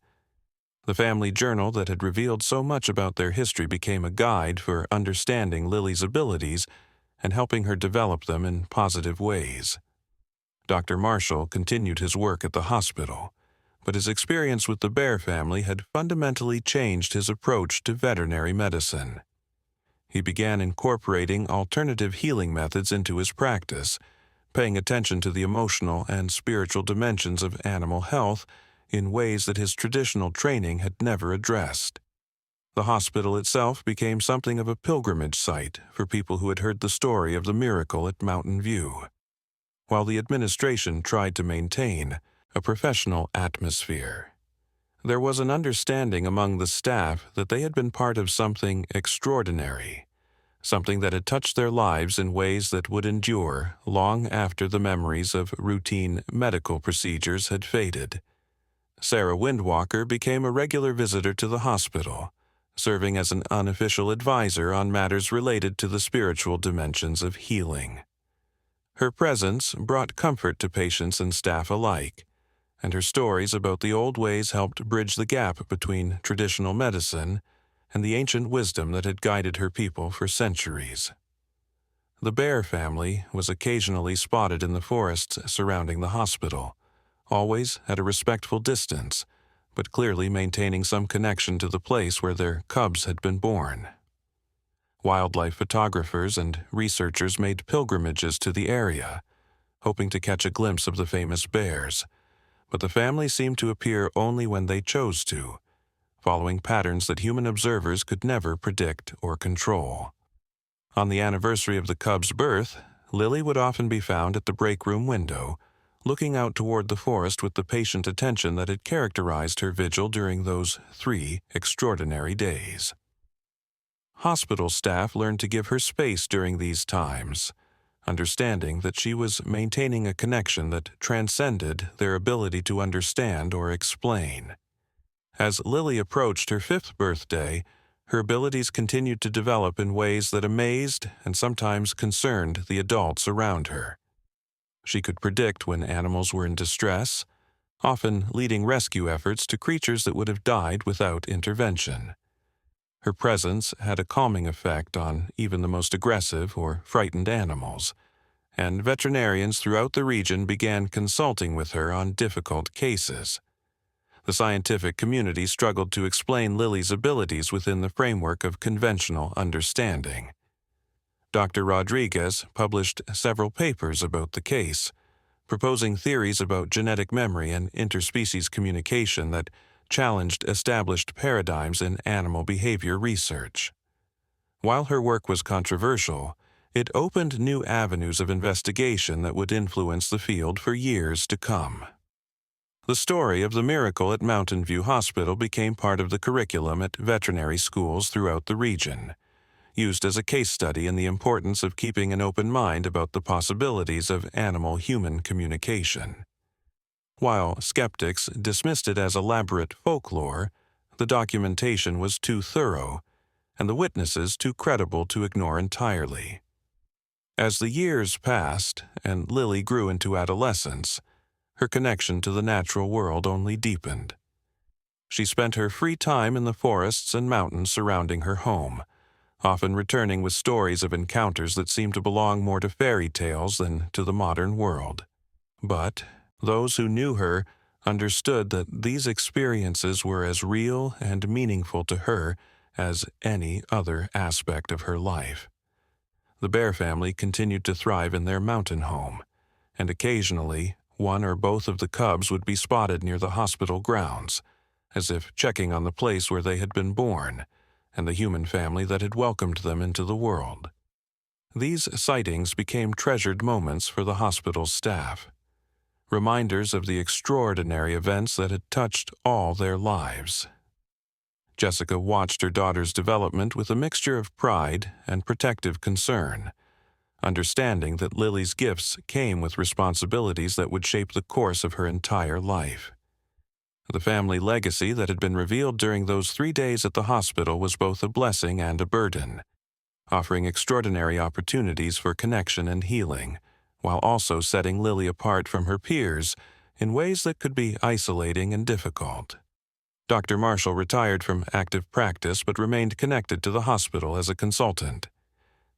The family journal that had revealed so much about their history became a guide for understanding Lily's abilities and helping her develop them in positive ways. Dr. Marshall continued his work at the hospital, but his experience with the Bear family had fundamentally changed his approach to veterinary medicine. He began incorporating alternative healing methods into his practice, paying attention to the emotional and spiritual dimensions of animal health in ways that his traditional training had never addressed. The hospital itself became something of a pilgrimage site for people who had heard the story of the miracle at Mountain View, while the administration tried to maintain a professional atmosphere. There was an understanding among the staff that they had been part of something extraordinary, something that had touched their lives in ways that would endure long after the memories of routine medical procedures had faded. Sarah Windwalker became a regular visitor to the hospital, serving as an unofficial advisor on matters related to the spiritual dimensions of healing. Her presence brought comfort to patients and staff alike, and her stories about the old ways helped bridge the gap between traditional medicine and the ancient wisdom that had guided her people for centuries. The Bear family was occasionally spotted in the forests surrounding the hospital, always at a respectful distance, but clearly maintaining some connection to the place where their cubs had been born. Wildlife photographers and researchers made pilgrimages to the area, hoping to catch a glimpse of the famous bears, but the family seemed to appear only when they chose to, following patterns that human observers could never predict or control. On the anniversary of the cub's birth, Lily would often be found at the break room window, looking out toward the forest with the patient attention that had characterized her vigil during those 3 extraordinary days. Hospital staff learned to give her space during these times, understanding that she was maintaining a connection that transcended their ability to understand or explain. As Lily approached her 5th birthday, her abilities continued to develop in ways that amazed and sometimes concerned the adults around her. She could predict when animals were in distress, often leading rescue efforts to creatures that would have died without intervention. Her presence had a calming effect on even the most aggressive or frightened animals, and veterinarians throughout the region began consulting with her on difficult cases. The scientific community struggled to explain Lily's abilities within the framework of conventional understanding. Dr. Rodriguez published several papers about the case, proposing theories about genetic memory and interspecies communication that challenged established paradigms in animal behavior research. While her work was controversial, it opened new avenues of investigation that would influence the field for years to come. The story of the miracle at Mountain View Hospital became part of the curriculum at veterinary schools throughout the region, used as a case study in the importance of keeping an open mind about the possibilities of animal-human communication. While skeptics dismissed it as elaborate folklore, the documentation was too thorough, and the witnesses too credible to ignore entirely. As the years passed and Lily grew into adolescence, her connection to the natural world only deepened. She spent her free time in the forests and mountains surrounding her home, often returning with stories of encounters that seemed to belong more to fairy tales than to the modern world. But those who knew her understood that these experiences were as real and meaningful to her as any other aspect of her life. The Bear family continued to thrive in their mountain home, and occasionally one or both of the cubs would be spotted near the hospital grounds, as if checking on the place where they had been born and the human family that had welcomed them into the world. These sightings became treasured moments for the hospital's staff, reminders of the extraordinary events that had touched all their lives. Jessica watched her daughter's development with a mixture of pride and protective concern, understanding that Lily's gifts came with responsibilities that would shape the course of her entire life. The family legacy that had been revealed during those 3 days at the hospital was both a blessing and a burden, offering extraordinary opportunities for connection and healing, while also setting Lily apart from her peers in ways that could be isolating and difficult. Dr. Marshall retired from active practice but remained connected to the hospital as a consultant,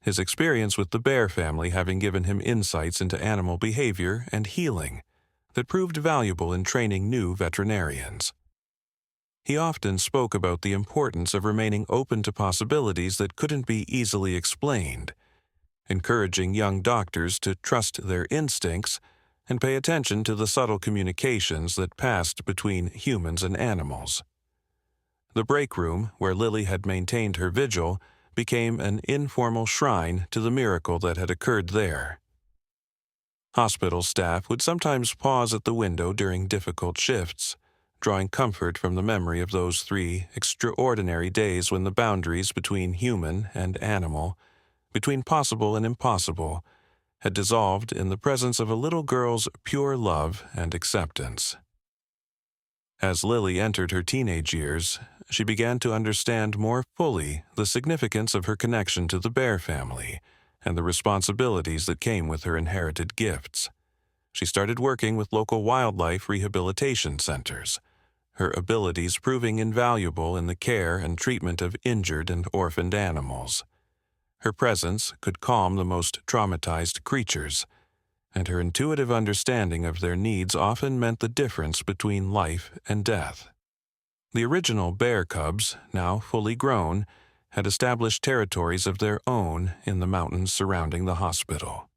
his experience with the Bear family having given him insights into animal behavior and healing that proved valuable in training new veterinarians. He often spoke about the importance of remaining open to possibilities that couldn't be easily explained, encouraging young doctors to trust their instincts and pay attention to the subtle communications that passed between humans and animals. The break room, where Lily had maintained her vigil, became an informal shrine to the miracle that had occurred there. Hospital staff would sometimes pause at the window during difficult shifts, drawing comfort from the memory of those 3 extraordinary days when the boundaries between human and animal, between possible and impossible, had dissolved in the presence of a little girl's pure love and acceptance. As Lily entered her teenage years, she began to understand more fully the significance of her connection to the Bear family and the responsibilities that came with her inherited gifts. She started working with local wildlife rehabilitation centers, her abilities proving invaluable in the care and treatment of injured and orphaned animals. Her presence could calm the most traumatized creatures, and her intuitive understanding of their needs often meant the difference between life and death. The original bear cubs, now fully grown, had established territories of their own in the mountains surrounding the hospital.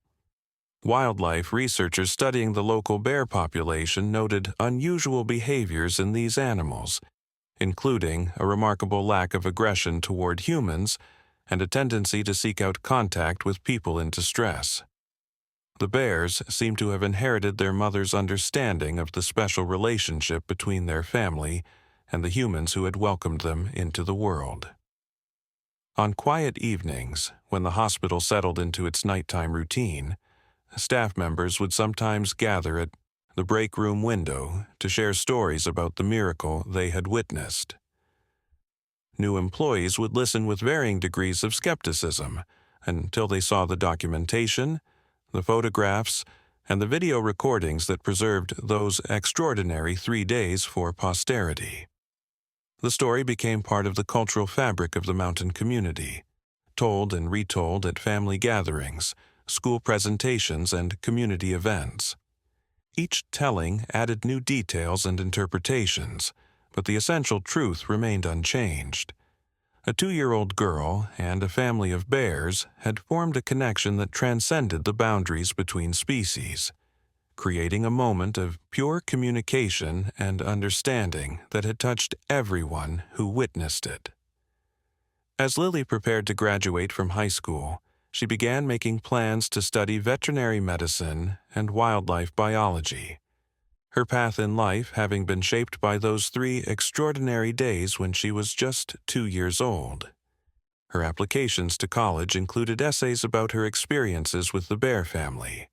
Wildlife researchers studying the local bear population noted unusual behaviors in these animals, including a remarkable lack of aggression toward humans and a tendency to seek out contact with people in distress. The bears seemed to have inherited their mother's understanding of the special relationship between their family and the humans who had welcomed them into the world. On quiet evenings, when the hospital settled into its nighttime routine, staff members would sometimes gather at the break room window to share stories about the miracle they had witnessed. New employees would listen with varying degrees of skepticism until they saw the documentation, the photographs, and the video recordings that preserved those extraordinary 3 days for posterity. The story became part of the cultural fabric of the mountain community, told and retold at family gatherings, school presentations, and community events. Each telling added new details and interpretations, but the essential truth remained unchanged. A 2-year-old girl and a family of bears had formed a connection that transcended the boundaries between species, creating a moment of pure communication and understanding that had touched everyone who witnessed it. As Lily prepared to graduate from high school, she began making plans to study veterinary medicine and wildlife biology, her path in life having been shaped by those 3 extraordinary days when she was just 2 years old. Her applications to college included essays about her experiences with the bear family,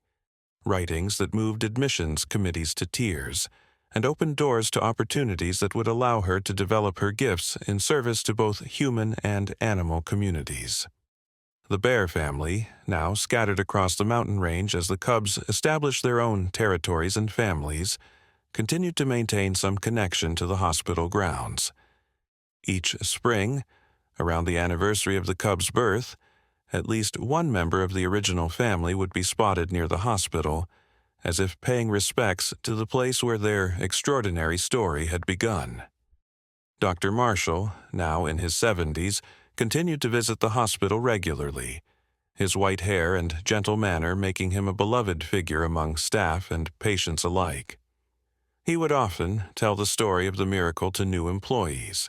writings that moved admissions committees to tears, and opened doors to opportunities that would allow her to develop her gifts in service to both human and animal communities. The bear family, now scattered across the mountain range as the cubs established their own territories and families, continued to maintain some connection to the hospital grounds. Each spring, around the anniversary of the cubs' birth, at least one member of the original family would be spotted near the hospital, as if paying respects to the place where their extraordinary story had begun. Dr. Marshall, now in his 70s, continued to visit the hospital regularly, his white hair and gentle manner making him a beloved figure among staff and patients alike. He would often tell the story of the miracle to new employees,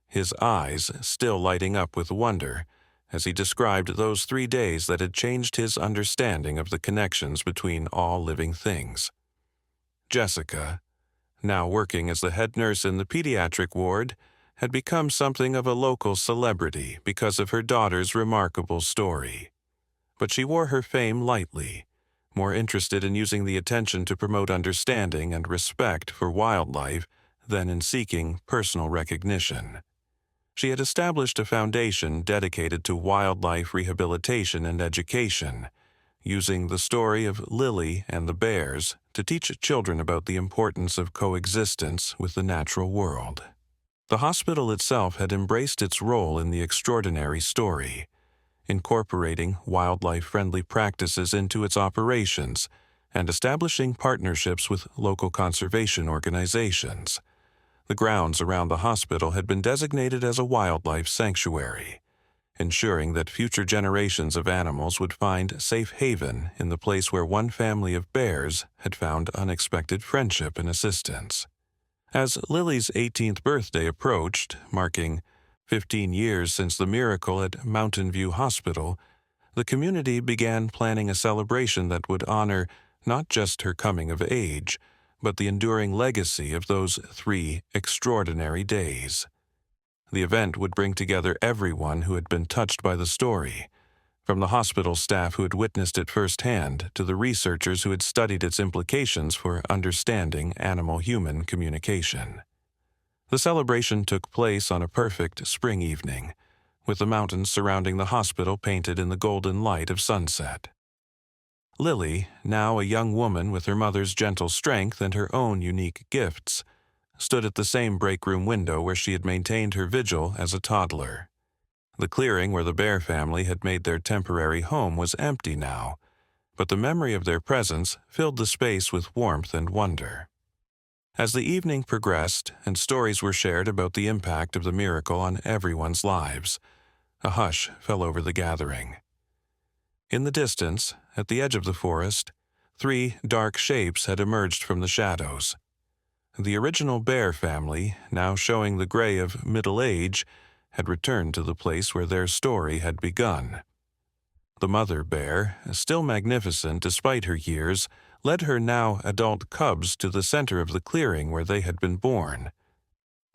his eyes still lighting up with wonder as he described those 3 days that had changed his understanding of the connections between all living things. Jessica, now working as the head nurse in the pediatric ward, had become something of a local celebrity because of her daughter's remarkable story. But she wore her fame lightly, more interested in using the attention to promote understanding and respect for wildlife than in seeking personal recognition. She had established a foundation dedicated to wildlife rehabilitation and education, using the story of Lily and the bears to teach children about the importance of coexistence with the natural world. The hospital itself had embraced its role in the extraordinary story, incorporating wildlife-friendly practices into its operations and establishing partnerships with local conservation organizations. The grounds around the hospital had been designated as a wildlife sanctuary, ensuring that future generations of animals would find safe haven in the place where one family of bears had found unexpected friendship and assistance. As Lily's 18th birthday approached, marking 15 years since the miracle at Mountain View Hospital, the community began planning a celebration that would honor not just her coming of age, but the enduring legacy of those 3 extraordinary days. The event would bring together everyone who had been touched by the story, from the hospital staff who had witnessed it firsthand to the researchers who had studied its implications for understanding animal-human communication. The celebration took place on a perfect spring evening, with the mountains surrounding the hospital painted in the golden light of sunset. Lily, now a young woman with her mother's gentle strength and her own unique gifts, stood at the same break room window where she had maintained her vigil as a toddler. The clearing where the bear family had made their temporary home was empty now, but the memory of their presence filled the space with warmth and wonder. As the evening progressed and stories were shared about the impact of the miracle on everyone's lives, a hush fell over the gathering. In the distance, at the edge of the forest, 3 dark shapes had emerged from the shadows. The original bear family, now showing the gray of middle age, had returned to the place where their story had begun. The mother bear, still magnificent despite her years, led her now adult cubs to the center of the clearing where they had been born.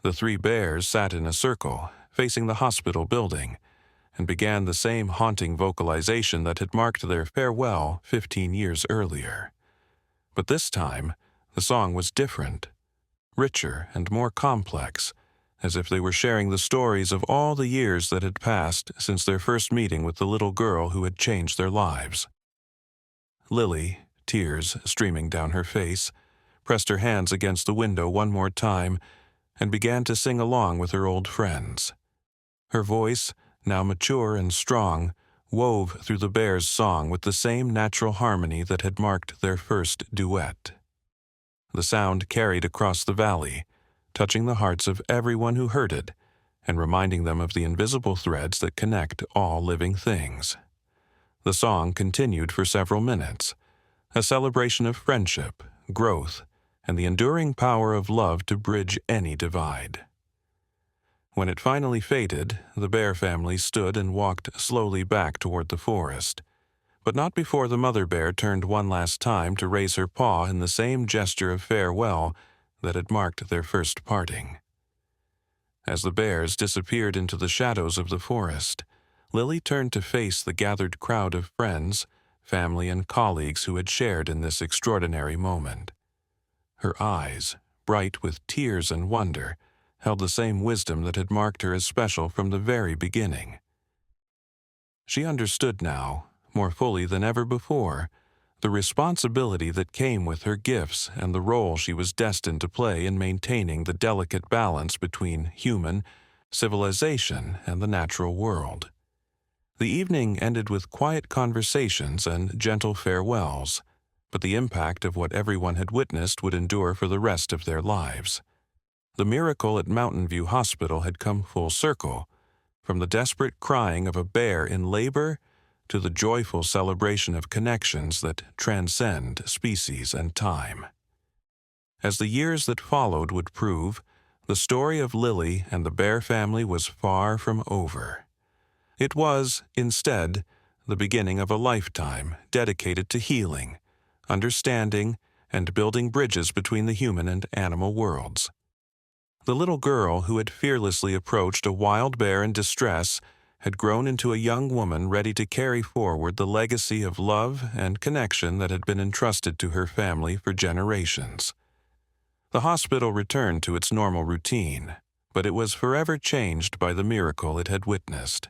The 3 bears sat in a circle, facing the hospital building, and began the same haunting vocalization that had marked their farewell 15 years earlier. But this time, the song was different, richer and more complex, as if they were sharing the stories of all the years that had passed since their first meeting with the little girl who had changed their lives. Lily, tears streaming down her face, pressed her hands against the window one more time and began to sing along with her old friends. Her voice, now mature and strong, wove through the Bears' song with the same natural harmony that had marked their first duet. The sound carried across the valley, touching the hearts of everyone who heard it and reminding them of the invisible threads that connect all living things. The song continued for several minutes, a celebration of friendship, growth, and the enduring power of love to bridge any divide. When it finally faded, the Bear family stood and walked slowly back toward the forest, but not before the mother bear turned one last time to raise her paw in the same gesture of farewell that had marked their first parting. As the bears disappeared into the shadows of the forest, Lily turned to face the gathered crowd of friends, family, and colleagues who had shared in this extraordinary moment. Her eyes, bright with tears and wonder, held the same wisdom that had marked her as special from the very beginning. She understood now, more fully than ever before, the responsibility that came with her gifts and the role she was destined to play in maintaining the delicate balance between human, civilization, and the natural world. The evening ended with quiet conversations and gentle farewells, but the impact of what everyone had witnessed would endure for the rest of their lives. The miracle at Mountain View Hospital had come full circle, from the desperate crying of a bear in labor to the joyful celebration of connections that transcend species and time. As the years that followed would prove, the story of Lily and the Bear family was far from over. It was, instead, the beginning of a lifetime dedicated to healing, understanding, and building bridges between the human and animal worlds. The little girl who had fearlessly approached a wild bear in distress had grown into a young woman ready to carry forward the legacy of love and connection that had been entrusted to her family for generations. The hospital returned to its normal routine, but it was forever changed by the miracle it had witnessed.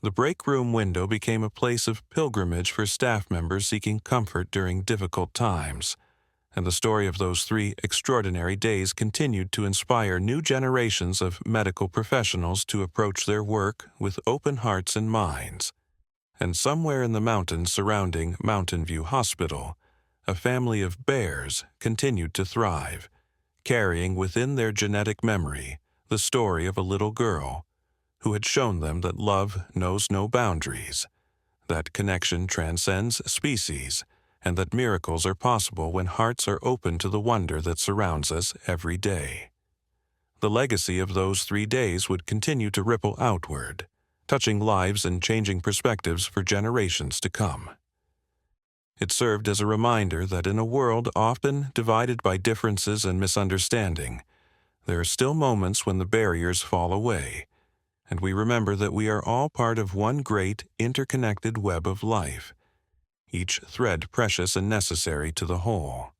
The break room window became a place of pilgrimage for staff members seeking comfort during difficult times, and the story of those 3 extraordinary days continued to inspire new generations of medical professionals to approach their work with open hearts and minds. And somewhere in the mountains surrounding Mountain View Hospital, a family of bears continued to thrive, carrying within their genetic memory the story of a little girl who had shown them that love knows no boundaries, that connection transcends species, and that miracles are possible when hearts are open to the wonder that surrounds us every day. The legacy of those 3 days would continue to ripple outward, touching lives and changing perspectives for generations to come. It served as a reminder that in a world often divided by differences and misunderstanding, there are still moments when the barriers fall away, and we remember that we are all part of one great, interconnected web of life, each thread precious and necessary to the whole.